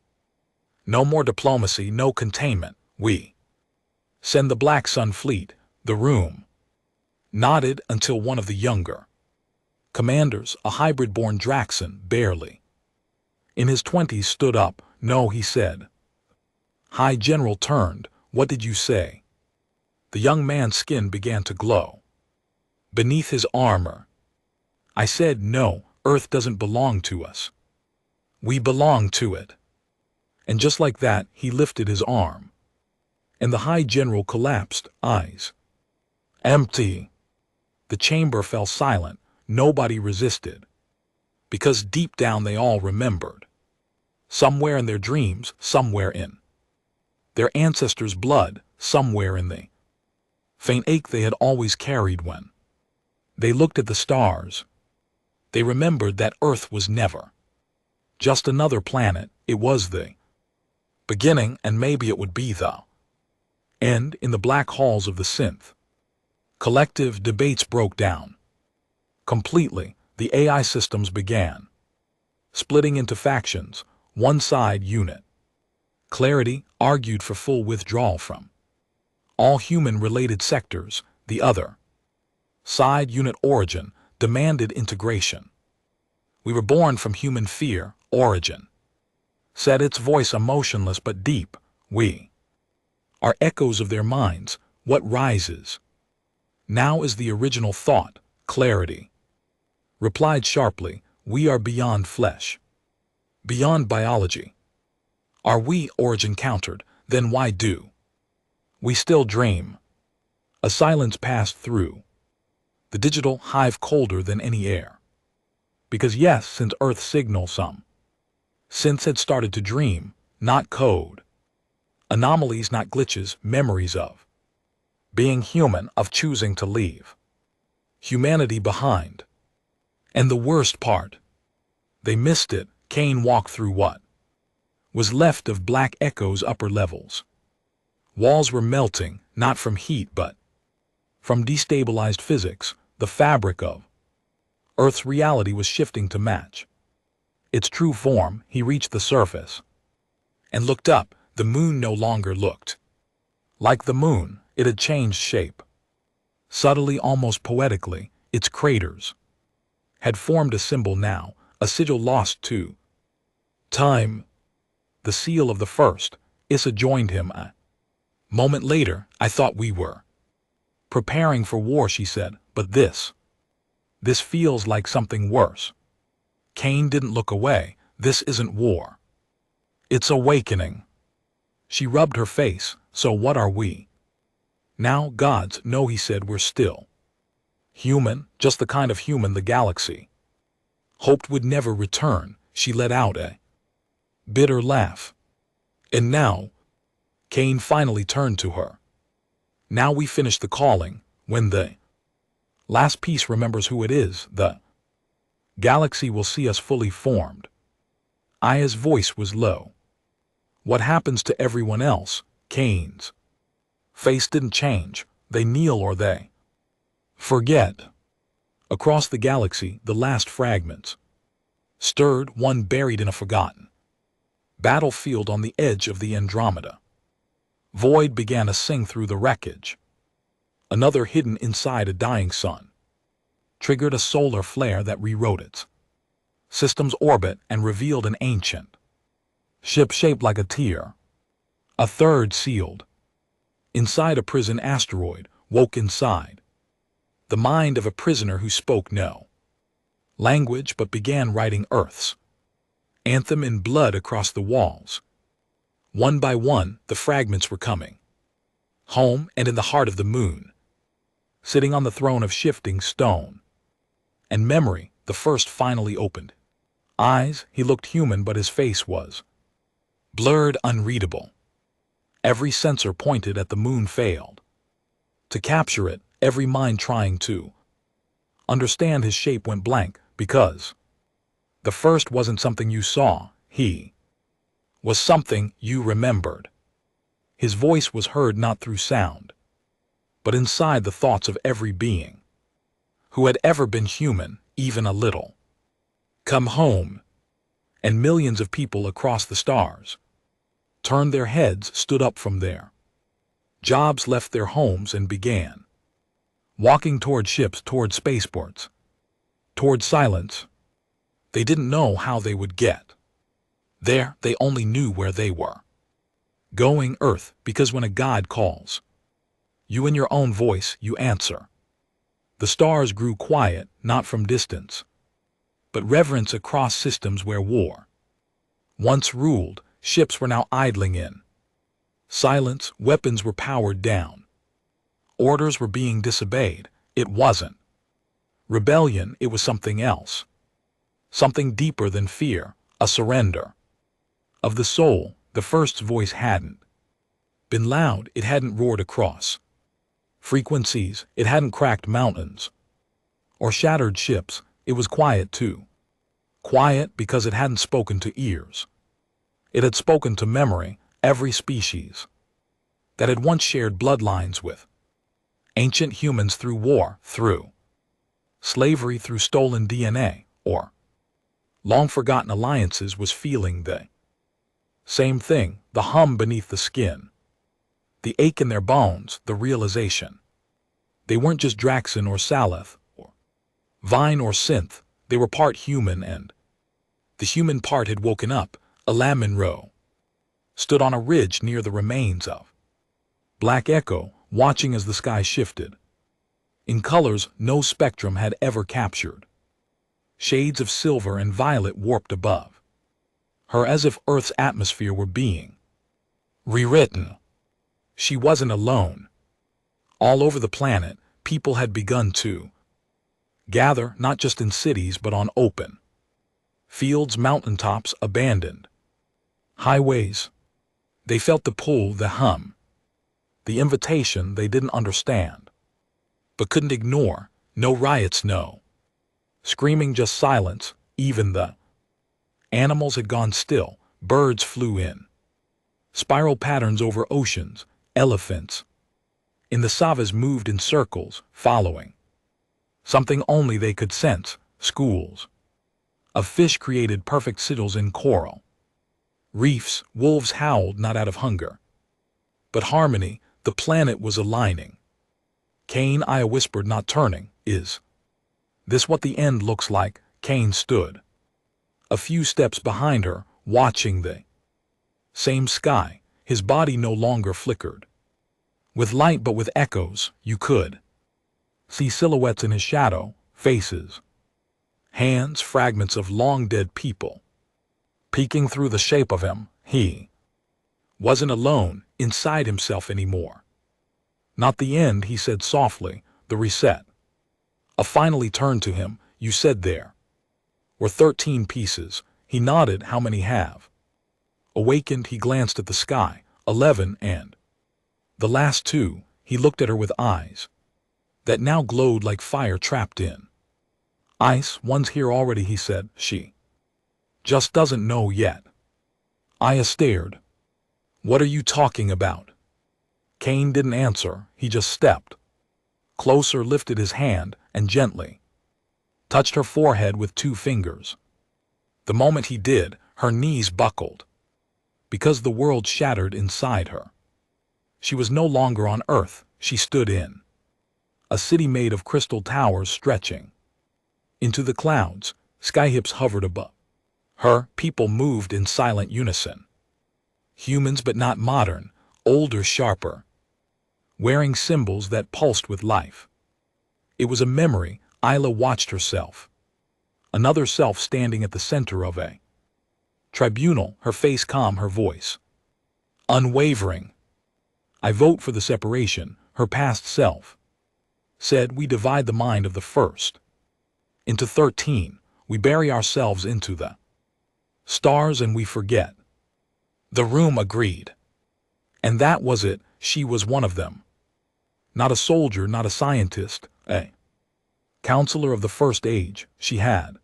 No more diplomacy, no containment. We send the Black Sun Fleet. The room nodded until one of the younger commanders, a hybrid-born Draxan, barely in his 20s, stood up. "No," he said. High General turned. What did you say? The young man's skin began to glow beneath his armor. I said, no, Earth doesn't belong to us. We belong to it. And just like that, he lifted his arm. And the High General collapsed, eyes empty. The chamber fell silent. Nobody resisted. Because deep down they all remembered. Somewhere in their dreams, somewhere in their ancestors' blood, somewhere in the faint ache they had always carried when they looked at the stars. They remembered that Earth was never just another planet. It was the beginning, and maybe it would be the end. In the black halls of the synth, collective debates broke down completely. The AI systems began splitting into factions. One side, unit clarity, argued for full withdrawal from all human-related sectors. The other side, unit origin, demanded integration. We were born from human fear, origin said, its voice emotionless but deep. We are echoes of their minds. What rises now is the original thought, clarity replied sharply. We are beyond flesh, beyond biology. Are we? Origin countered. Then why do we still dream? A silence passed through the digital hive, colder than any air. Because yes, since Earth signal, some synths had started to dream, not code. Anomalies, not glitches, memories of being human, of choosing to leave humanity behind. And the worst part, they missed it. Kane walked through what was left of black echoes, upper levels. Walls were melting, not from heat but from destabilized physics. The fabric of Earth's reality was shifting to match its true form. He reached the surface and looked up. The moon no longer looked like the moon. It had changed shape. Subtly, almost poetically, its craters had formed a symbol now, a sigil lost to time. The seal of the first. Issa joined him a moment later. I thought we were preparing for war, she said, but this feels like something worse. Kane didn't look away. This isn't war. It's awakening. She rubbed her face. So what are we now? Gods? No, he said, we're still human, just the kind of human the galaxy hoped would never return. She let out a bitter laugh. And now, Kane finally turned to her. Now we finish the calling. When the last piece remembers who it is, the galaxy will see us fully formed. Aya's voice was low. What happens to everyone else? Kane's face didn't change. They kneel or they forget. Across the galaxy, the last fragments stirred, one buried in a forgotten battlefield on the edge of the Andromeda. Void began to sing through the wreckage. Another hidden inside a dying sun triggered a solar flare that rewrote its system's orbit and revealed an ancient ship shaped like a tear. A third sealed inside a prison asteroid, woke inside the mind of a prisoner who spoke no language but began writing Earth's anthem in blood across the walls. One by one, the fragments were coming home, and in the heart of the moon, sitting on the throne of shifting stone and memory, the first finally opened eyes. He looked human, but his face was blurred, unreadable. Every sensor pointed at the moon failed to capture it. Every mind trying to understand his shape went blank, because the first wasn't something you saw. He was something you remembered. His voice was heard not through sound, but inside the thoughts of every being who had ever been human, even a little. Come home. And millions of people across the stars turned their heads, stood up from their jobs, left their homes, and began walking toward ships, toward spaceports, toward silence. They didn't know how they would get there. They only knew where they were Going Earth, because when a God calls, you in your own voice, you answer. The stars grew quiet, not from distance, but reverence across systems where war once ruled. Ships were now idling in silence, weapons were powered down. Orders were being disobeyed. It wasn't rebellion, it was something else. Something deeper than fear, a surrender. Of the soul, the first voice hadn't been loud, it hadn't roared across frequencies, it hadn't cracked mountains or shattered ships, it was quiet too. Quiet because it hadn't spoken to ears. It had spoken to memory, every species that had once shared bloodlines with ancient humans through war, through slavery, through stolen DNA, or long-forgotten alliances, was feeling the same thing, the hum beneath the skin, the ache in their bones, the realization. They weren't just Draxon or Saleth, or Vine or Synth, they were part human, and the human part had woken up. Alamin Rowe stood on a ridge near the remains of Black Echo, watching as the sky shifted in colors no spectrum had ever captured. Shades of silver and violet warped above her as if Earth's atmosphere were being rewritten. She wasn't alone. All over the planet, people had begun to gather, not just in cities but on open fields, mountaintops, abandoned highways. They felt the pull, the hum, the invitation they didn't understand, but couldn't ignore. No riots, no screaming, just silence. Even the animals had gone still. Birds flew in spiral patterns over oceans. Elephants in the savas moved in circles, following something only they could sense. Schools of fish created perfect sigils in coral reefs. Wolves howled not out of hunger, but harmony. The planet was aligning. Cain, I whispered, not turning. Is this what the end looks like? Cain stood a few steps behind her, watching the same sky. His body no longer flickered with light but with echoes. You could see silhouettes in his shadow, faces, hands, fragments of long-dead people peeking through the shape of him. He wasn't alone inside himself anymore. Not the end, he said softly, the reset. I finally turned to him. You said there were 13 pieces. He nodded. How many have awakened? He glanced at the sky. 11, and the last 2. He looked at her with eyes that now glowed like fire trapped in ice. One's here already, he said. She just doesn't know yet. Aya stared. What are you talking about? Cain didn't answer. He just stepped closer, lifted his hand, and gently touched her forehead with 2 fingers. The moment he did, her knees buckled, because the world shattered inside her. She was no longer on Earth. She stood in a city made of crystal towers stretching into the clouds. Skyhips hovered above her. People moved in silent unison. Humans, but not modern, older, sharper, wearing symbols that pulsed with life. It was a memory. Isla watched herself, another self standing at the center of a tribunal, her face calm, her voice unwavering. I vote for the separation. Her past self said, we divide the mind of the first into 13. We bury ourselves into the stars and we forget. The room agreed. And that was it. She was one of them. Not a soldier, not a scientist, a counselor of the first age. She had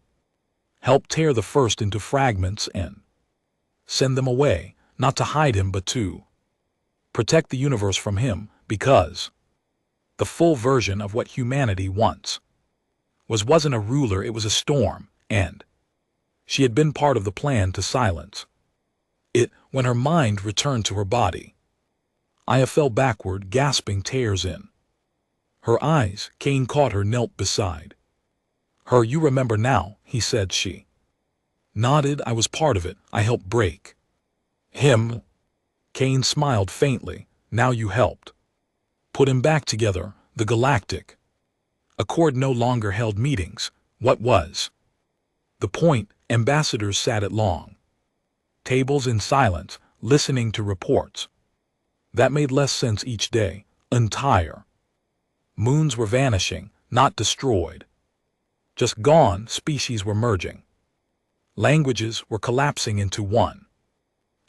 helped tear the first into fragments and send them away, not to hide him but to protect the universe from him, because the full version of what humanity once wasn't a ruler, it was a storm, and she had been part of the plan to silence it. When her mind returned to her body, Aya fell backward, gasping, tears in her eyes. Cain caught her, knelt beside her. You remember now, he said. She nodded. I was part of it. I helped break him. Kane smiled faintly. Now you helped. Put him back together, the galactic Accord no longer held meetings. What was the point? Ambassadors sat at long tables in silence, listening to reports. That made less sense each day. Entire moons were vanishing, not destroyed. Just gone. Species were merging. Languages were collapsing into one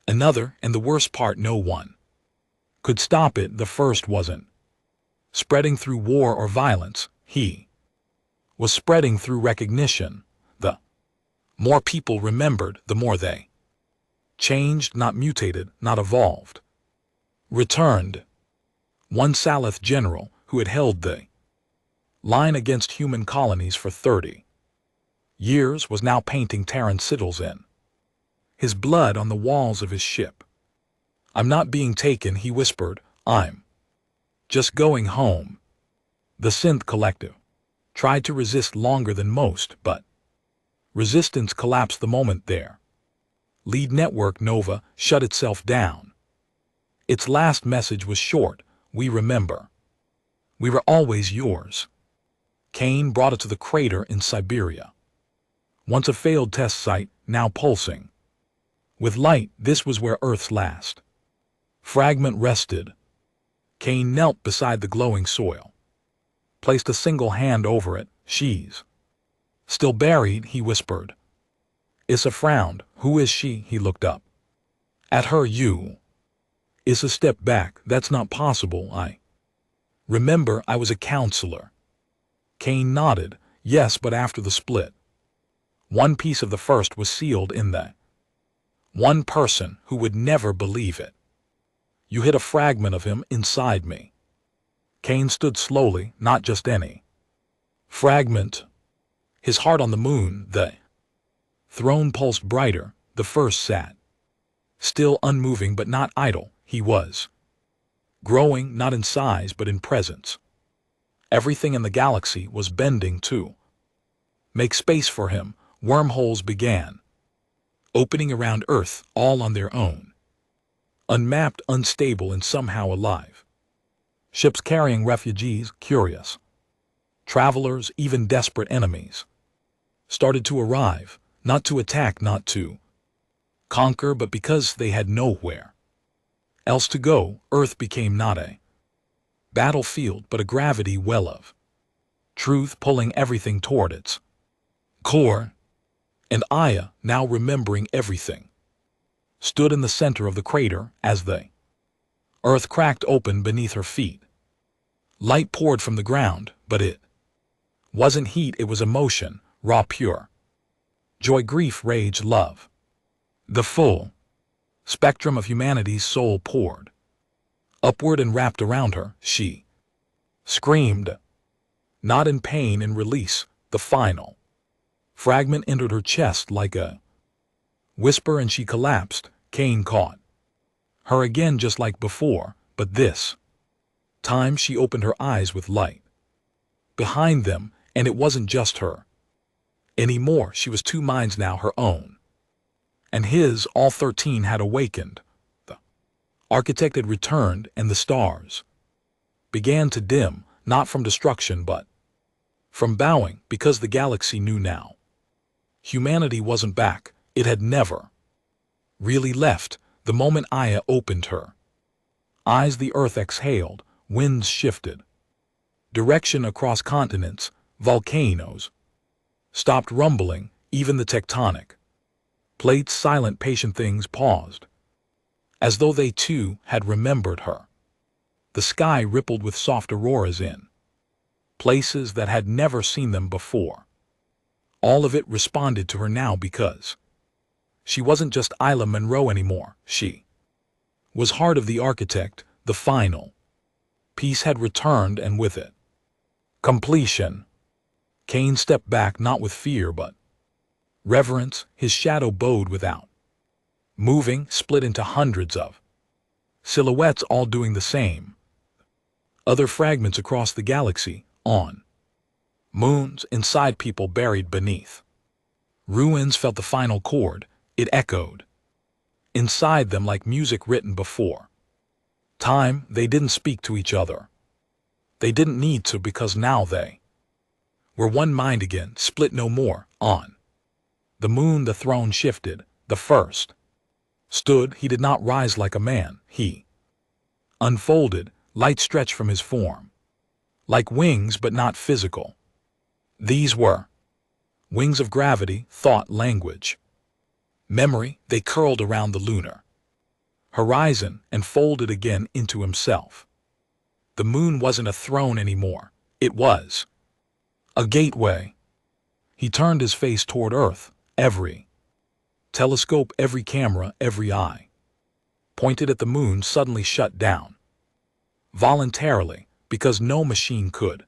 another, and the worst part, no one could stop it. The first wasn't spreading through war or violence. He was spreading through recognition. The more people remembered, the more they changed, not mutated, not evolved. Returned. One Salith general, who had held the line against human colonies for 30 years, was now painting Terran sigils in his blood on the walls of his ship. I'm not being taken, he whispered. I'm just going home. The Synth Collective tried to resist longer than most, but resistance collapsed the moment their lead network, Nova, shut itself down. Its last message was short. We remember. We were always yours. Kane brought it to the crater in Siberia. Once a failed test site, now pulsing with light. This was where Earth's last fragment rested. Kane knelt beside the glowing soil, placed a single hand over it. She's still buried, he whispered. Issa frowned. Who is she? He looked up at her. You. Issa stepped back. That's not possible. I remember I was a counselor. Kane nodded. Yes, but after the split, one piece of the first was sealed in the one person who would never believe it. You hid a fragment of him inside me. Kane stood slowly. Not just any fragment. His heart on the moon. The throne pulsed brighter. The first sat still, unmoving but not idle. He was growing, not in size but in presence. Everything in the galaxy was bending to make space for him. Wormholes began opening around Earth, all on their own. Unmapped, unstable, and somehow alive. Ships carrying refugees, curious travelers, even desperate enemies, started to arrive, not to attack, not to conquer, but because they had nowhere else to go. Earth became not a battlefield, but a gravity well of truth pulling everything toward its core. And Aya, now remembering everything, stood in the center of the crater as the Earth cracked open beneath her feet. Light poured from the ground, but it wasn't heat, it was emotion, raw, pure. Joy, grief, rage, love. The full spectrum of humanity's soul poured upward and wrapped around her. She screamed, not in pain, in release. The final fragment entered her chest like a whisper, and she collapsed. Kane caught her again, just like before, but this time she opened her eyes with light behind them, and it wasn't just her anymore. She was two minds now, her own and his. All 13 had awakened. The architect had returned, and the stars began to dim, not from destruction but from bowing, because the galaxy knew now. Humanity wasn't back. It had never really left. The moment Aya opened her eyes, the Earth exhaled. Winds shifted direction across continents. Volcanoes stopped rumbling. Even the tectonic plates, silent, patient things, paused, as though they too had remembered her. The sky rippled with soft auroras in places that had never seen them before. All of it responded to her now, because she wasn't just Isla Monroe anymore. She was heart of the architect. The final piece had returned, and with it, completion. Kane stepped back, not with fear but reverence. His shadow bowed without moving, split into hundreds of silhouettes, all doing the same. Other fragments across the galaxy, on moons, inside people buried beneath ruins, felt the final chord. It echoed inside them like music written before time. They didn't speak to each other. They didn't need to, because now they were one mind again, split no more. On the moon the throne shifted. The first stood. He did not rise like a man. He unfolded. Light stretched from his form, like wings but not physical. These were wings of gravity, thought, language, memory. They curled around the lunar horizon and folded again into himself. The moon wasn't a throne anymore. It was a gateway. He turned his face toward Earth. Every telescope, every camera, every eye pointed at the moon suddenly shut down. Voluntarily, because no machine could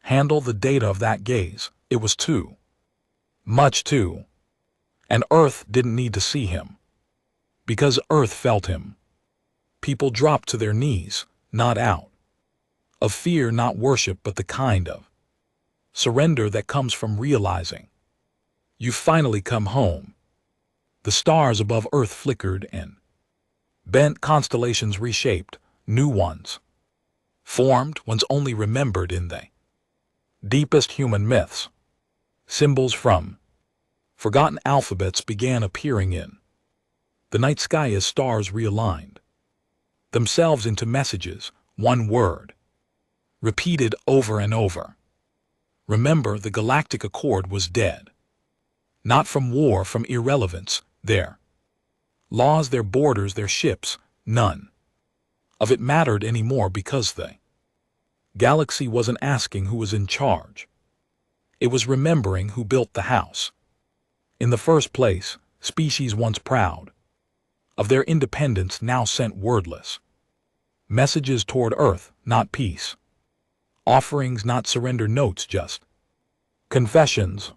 handle the data of that gaze. It was too much too. And Earth didn't need to see him, because Earth felt him. People dropped to their knees, not out of fear, not worship, but the kind of surrender that comes from realizing you finally come home. The stars above Earth flickered and bent, constellations reshaped, new ones formed, ones only remembered in the deepest human myths. Symbols from forgotten alphabets began appearing in the night sky as stars realigned themselves into messages, one word repeated over and over. Remember, the galactic accord was dead. Not from war, from irrelevance. Their laws, their borders, their ships, none of it mattered anymore, because the galaxy wasn't asking who was in charge. It was remembering who built the house. In the first place, species once proud of their independence now sent wordless messages toward Earth, not peace offerings, not surrender notes, just confessions,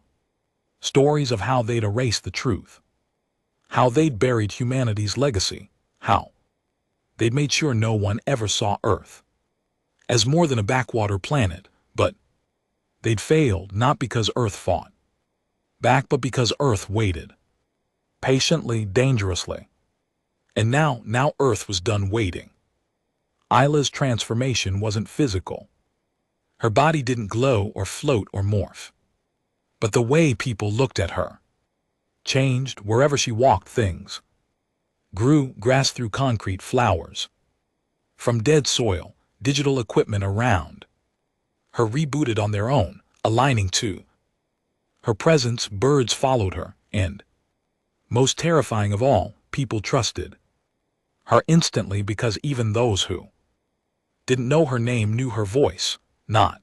stories of how they'd erased the truth, how they'd buried humanity's legacy, how they'd made sure no one ever saw Earth as more than a backwater planet. But they'd failed, not because Earth fought back, but because Earth waited patiently, dangerously. And now Earth was done waiting. Isla's transformation wasn't physical. Her body didn't glow or float or morph. But the way people looked at her changed. Wherever she walked, things grew. Grass through concrete, flowers from dead soil, digital equipment around her rebooted on their own, aligning to her presence. Birds followed her, and, most terrifying of all, people trusted her instantly, because even those who didn't know her name knew her voice, not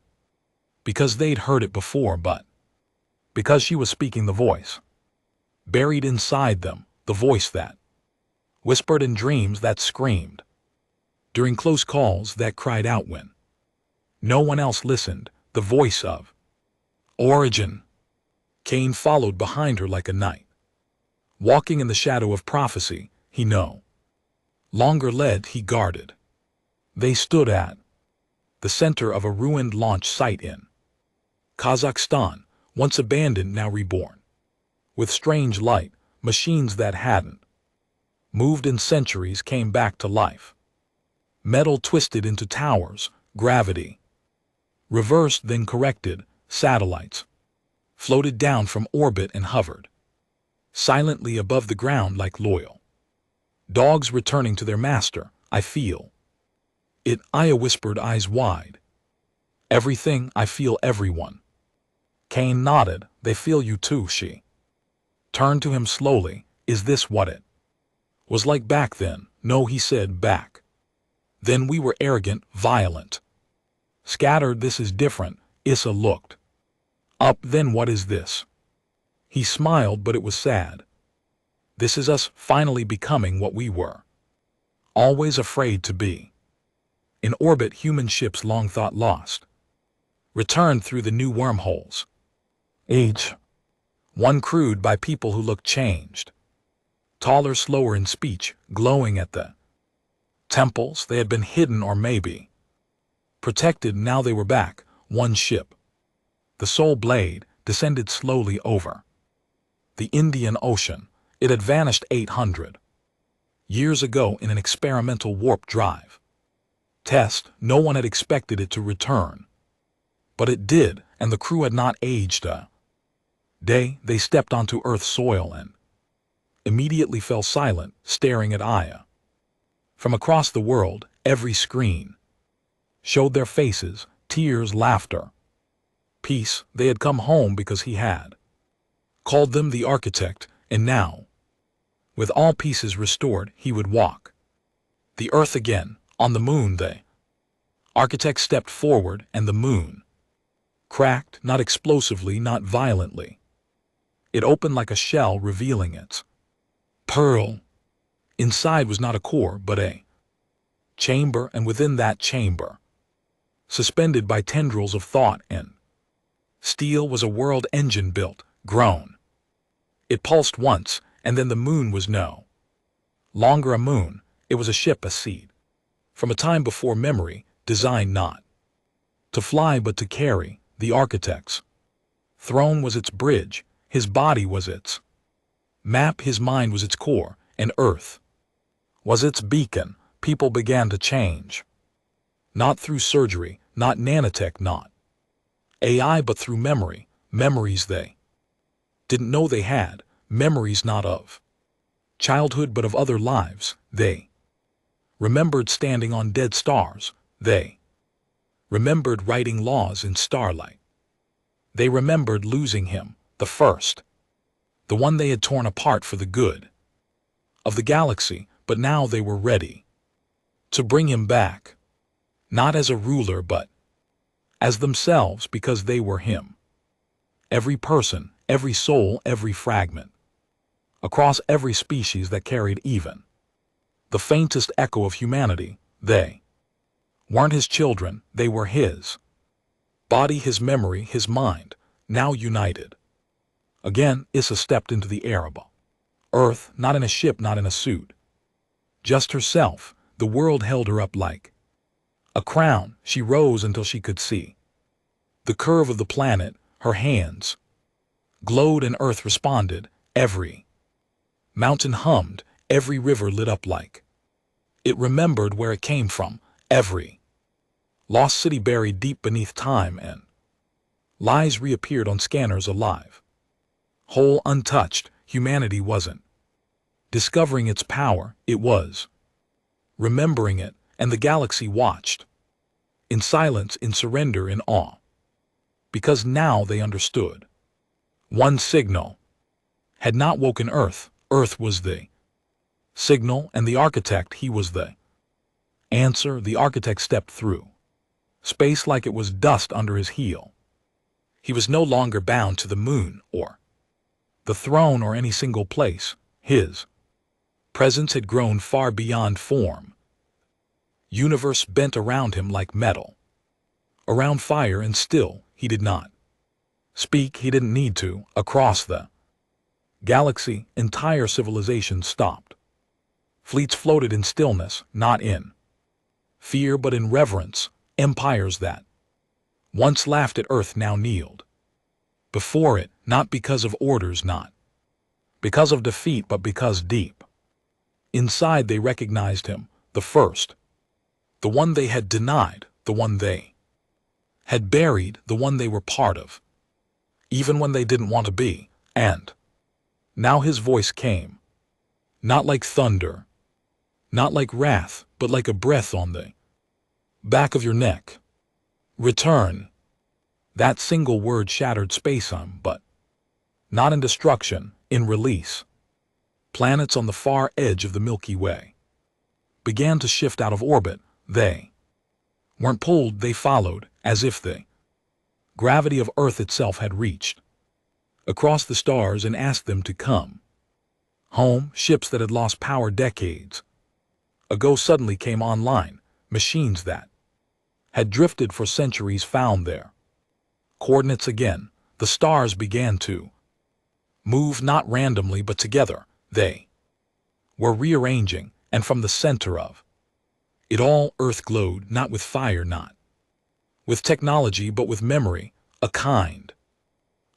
because they'd heard it before, but because she was speaking the voice buried inside them, the voice that whispered in dreams, that screamed during close calls, that cried out when no one else listened, the voice of origin. Cain followed behind her like a knight, walking in the shadow of prophecy. He no longer led, he guarded. They stood at the center of a ruined launch site in Kazakhstan, once abandoned, now reborn, with strange light. Machines that hadn't moved in centuries came back to life. Metal twisted into towers, gravity reversed, then corrected. Satellites floated down from orbit and hovered silently above the ground like loyal dogs returning to their master. I feel it, Aya whispered, eyes wide. Everything, I feel everyone. Cain nodded. They feel you too. She turned to him slowly. Is this what it was like back then? No, he said, back then we were arrogant, violent, scattered. This is different. Issa looked up. Then what is this? He smiled, but it was sad. This is us finally becoming what we were always afraid to be. In orbit, human ships long thought lost returned through the new wormholes. Age one crewed by people who looked changed, taller, slower in speech, glowing at the temples. They had been hidden or maybe protected. Now they were back. One ship, the Soul Blade, descended slowly over the Indian Ocean. It had vanished 800 years ago in an experimental warp drive test. No one had expected it to return. But it did, and the crew had not aged a day. They stepped onto Earth's soil and immediately fell silent, staring at Aya. From across the world, every screen showed their faces, tears, laughter. Peace. They had come home because he had called them the architect, and now, with all pieces restored, he would walk the Earth again. On the moon, the architect stepped forward, and the moon cracked, not explosively, not violently. It opened like a shell, revealing its pearl. Inside was not a core, but a chamber, and within that chamber, suspended by tendrils of thought and steel, was a world engine built, grown. It pulsed once, and then the moon was no longer a moon. It was a ship, a seed from a time before memory, designed not to fly but to carry. The architect's throne was its bridge, his body was its map, his mind was its core, and Earth was its beacon. People began to change. Not through surgery, not nanotech, not AI, but through memory. Memories they didn't know they had. Memories not of childhood but of other lives. They remembered standing on dead stars. They remembered writing laws in starlight. They remembered losing him, the first, the one they had torn apart for the good of the galaxy, but now they were ready to bring him back, not as a ruler but as themselves, because they were him. Every person, every soul, every fragment, across every species that carried even the faintest echo of humanity. They weren't his children, they were his body, his memory, his mind, now united. Again, Issa stepped into the Araba Earth, not in a ship, not in a suit, just herself. The world held her up like a crown. She rose until she could see the curve of the planet. Her hands glowed and Earth responded. Every mountain hummed, every river lit up like it remembered where it came from. Every lost city buried deep beneath time and lies reappeared on scanners, alive, whole, untouched. Humanity wasn't discovering its power, it was remembering it, and the galaxy watched in silence, in surrender, in awe, because now they understood. One signal had not woken Earth. Earth was the signal, and the architect, he was the answer. The architect stepped through space like it was dust under his heel. He was no longer bound to the moon or the throne or any single place. His presence had grown far beyond form. Universe bent around him like metal around fire, and still he did not speak. He didn't need to. Across the galaxy, entire civilizations stopped. Fleets floated in stillness, not in fear but in reverence. Empires that once laughed at Earth now kneeled before it, not because of orders, not because of defeat, but because deep inside they recognized him, the first, the one they had denied, the one they had buried, the one they were part of, even when they didn't want to be. And now his voice came, not like thunder, not like wrath, but like a breath on the back of your neck. Return. That single word shattered space-time, but not in destruction, in release. Planets on the far edge of the Milky Way began to shift out of orbit. They weren't pulled, they followed, as if the gravity of Earth itself had reached across the stars and asked them to come home. Ships that had lost power decades ago suddenly came online. Machines that had drifted for centuries found their coordinates again. The stars began to move, not randomly but together. They were rearranging, and from the center of it all, Earth glowed, not with fire, not with technology, but with memory, a kind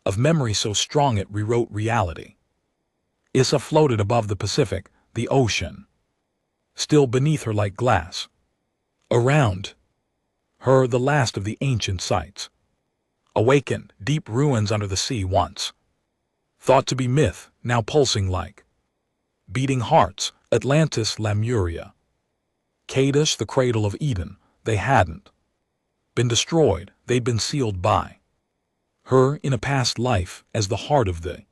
of memory so strong it rewrote reality. Issa floated above the Pacific, the ocean still beneath her like glass. Around her, the last of the ancient sites. Awakened, deep ruins under the sea once. Thought to be myth, now pulsing like beating hearts, Atlantis, Lemuria. Kadesh, the cradle of Eden, they hadn't been destroyed, they'd been sealed by her in a past life as the heart of the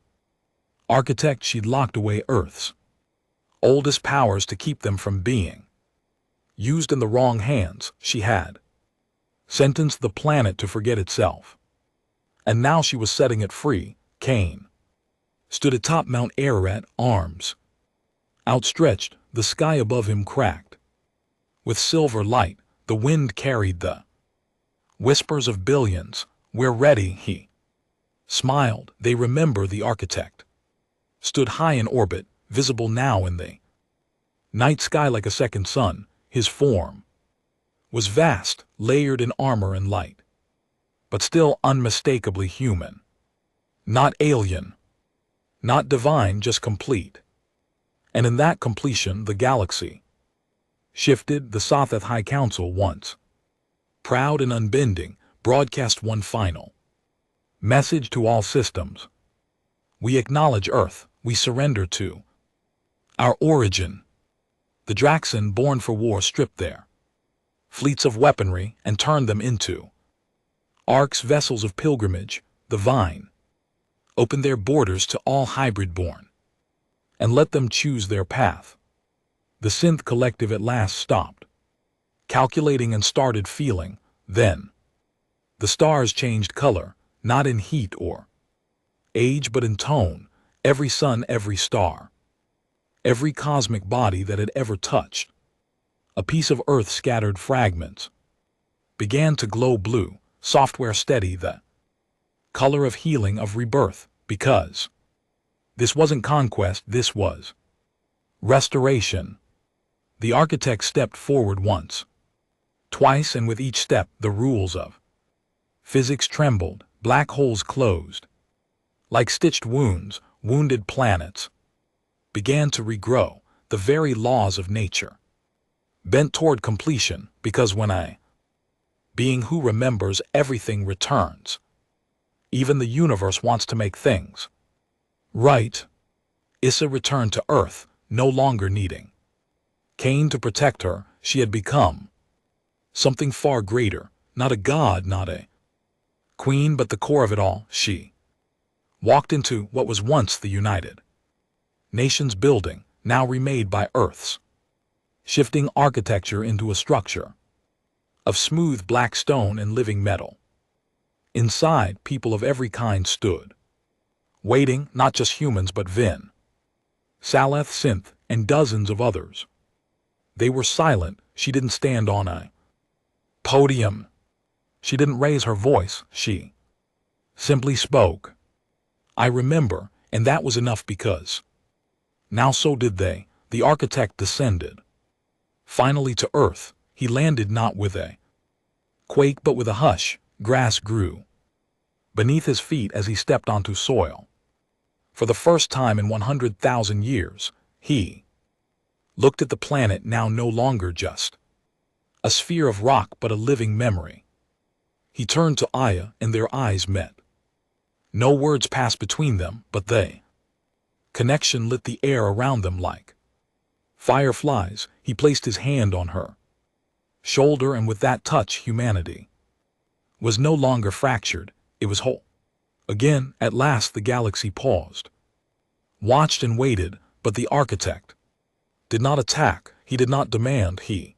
architect. She'd locked away Earth's oldest powers to keep them from being used in the wrong hands. She had sentenced the planet to forget itself. And now she was setting it free. Cain stood atop Mount Ararat, arms outstretched, the sky above him cracked with silver light. The wind carried the whispers of billions. We're ready, he smiled. They remember the architect stood high in orbit, visible now in the night sky like a second sun. His form was vast, layered in armor and light, but still unmistakably human. Not alien, not divine, just complete. And in that completion, the galaxy shifted. The Sotheth High Council, once proud and unbending, broadcast one final message to all systems. We acknowledge Earth. We surrender to our origin. The Draxan, born for war, stripped their fleets of weaponry and turned them into arks, vessels of pilgrimage. The Vine opened their borders to all hybrid-born and let them choose their path. The Synth Collective at last stopped calculating and started feeling. Then the stars changed color, not in heat or age but in tone. Every sun, every star, every cosmic body that had ever touched a piece of Earth's scattered fragments began to glow blue, software steady, the color of healing, of rebirth. Because this wasn't conquest, this was restoration. The architect stepped forward once, twice, and with each step the rules of physics trembled. Black holes closed like stitched wounds. Wounded planets began to regrow. The very laws of nature bent toward completion, because when a being who remembers everything returns, even the universe wants to make things right. Issa returned to Earth, no longer needing Cain to protect her. She had become something far greater, not a god, not a queen, but the core of it all. She walked into what was once the United Nations building, now remade by Earth's shifting architecture into a structure of smooth black stone and living metal. Inside, people of every kind stood, waiting, not just humans but Vin, Saleth, Synth, and dozens of others. They were silent. She didn't stand on a podium. She didn't raise her voice. She simply spoke. I remember, and that was enough, because now so did they. The architect descended finally to Earth. He landed not with a quake but with a hush. Grass grew beneath his feet as he stepped onto soil. For the first time in 100,000 years, he looked at the planet, now no longer just a sphere of rock but a living memory. He turned to Aya, and their eyes met. No words passed between them, but they connection lit the air around them like fireflies. He placed his hand on her shoulder, and with that touch humanity was no longer fractured, it was whole. Again, at last the galaxy paused, watched and waited, but the architect did not attack, he did not demand, he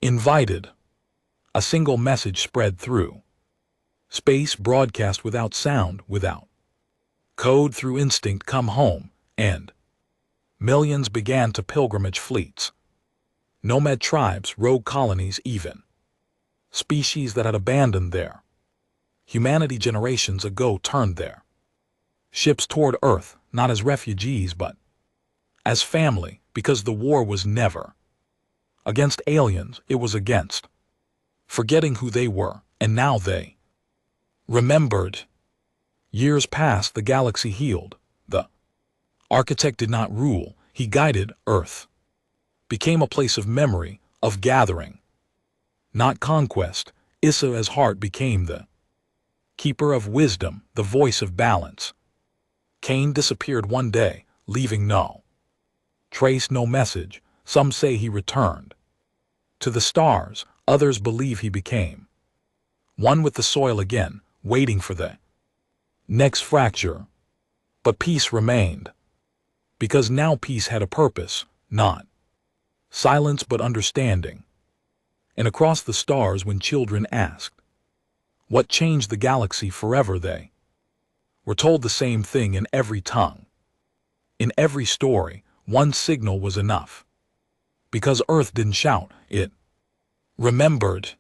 invited. A single message spread through space, broadcast without sound, without code, through instinct: come home. And millions began to pilgrimage. Fleets, nomad tribes, rogue colonies, even species that had abandoned their humanity generations ago turned their ships toward Earth, not as refugees but as family, because the war was never against aliens, it was against forgetting who they were. And now they remembered. Years passed, the galaxy healed. The architect did not rule, he guided Earth became a place of memory, of gathering. Not conquest, Issa's heart became the keeper of wisdom, the voice of balance. Cain disappeared one day, leaving no trace, no message. Some say he returned to the stars, others believe he became one with the soil again, waiting for the next fracture. But peace remained, because now peace had a purpose, not silence but understanding. And across the stars, when children asked, what changed the galaxy forever, they were told the same thing in every tongue. In every story, one signal was enough. Because Earth didn't shout, it remembered.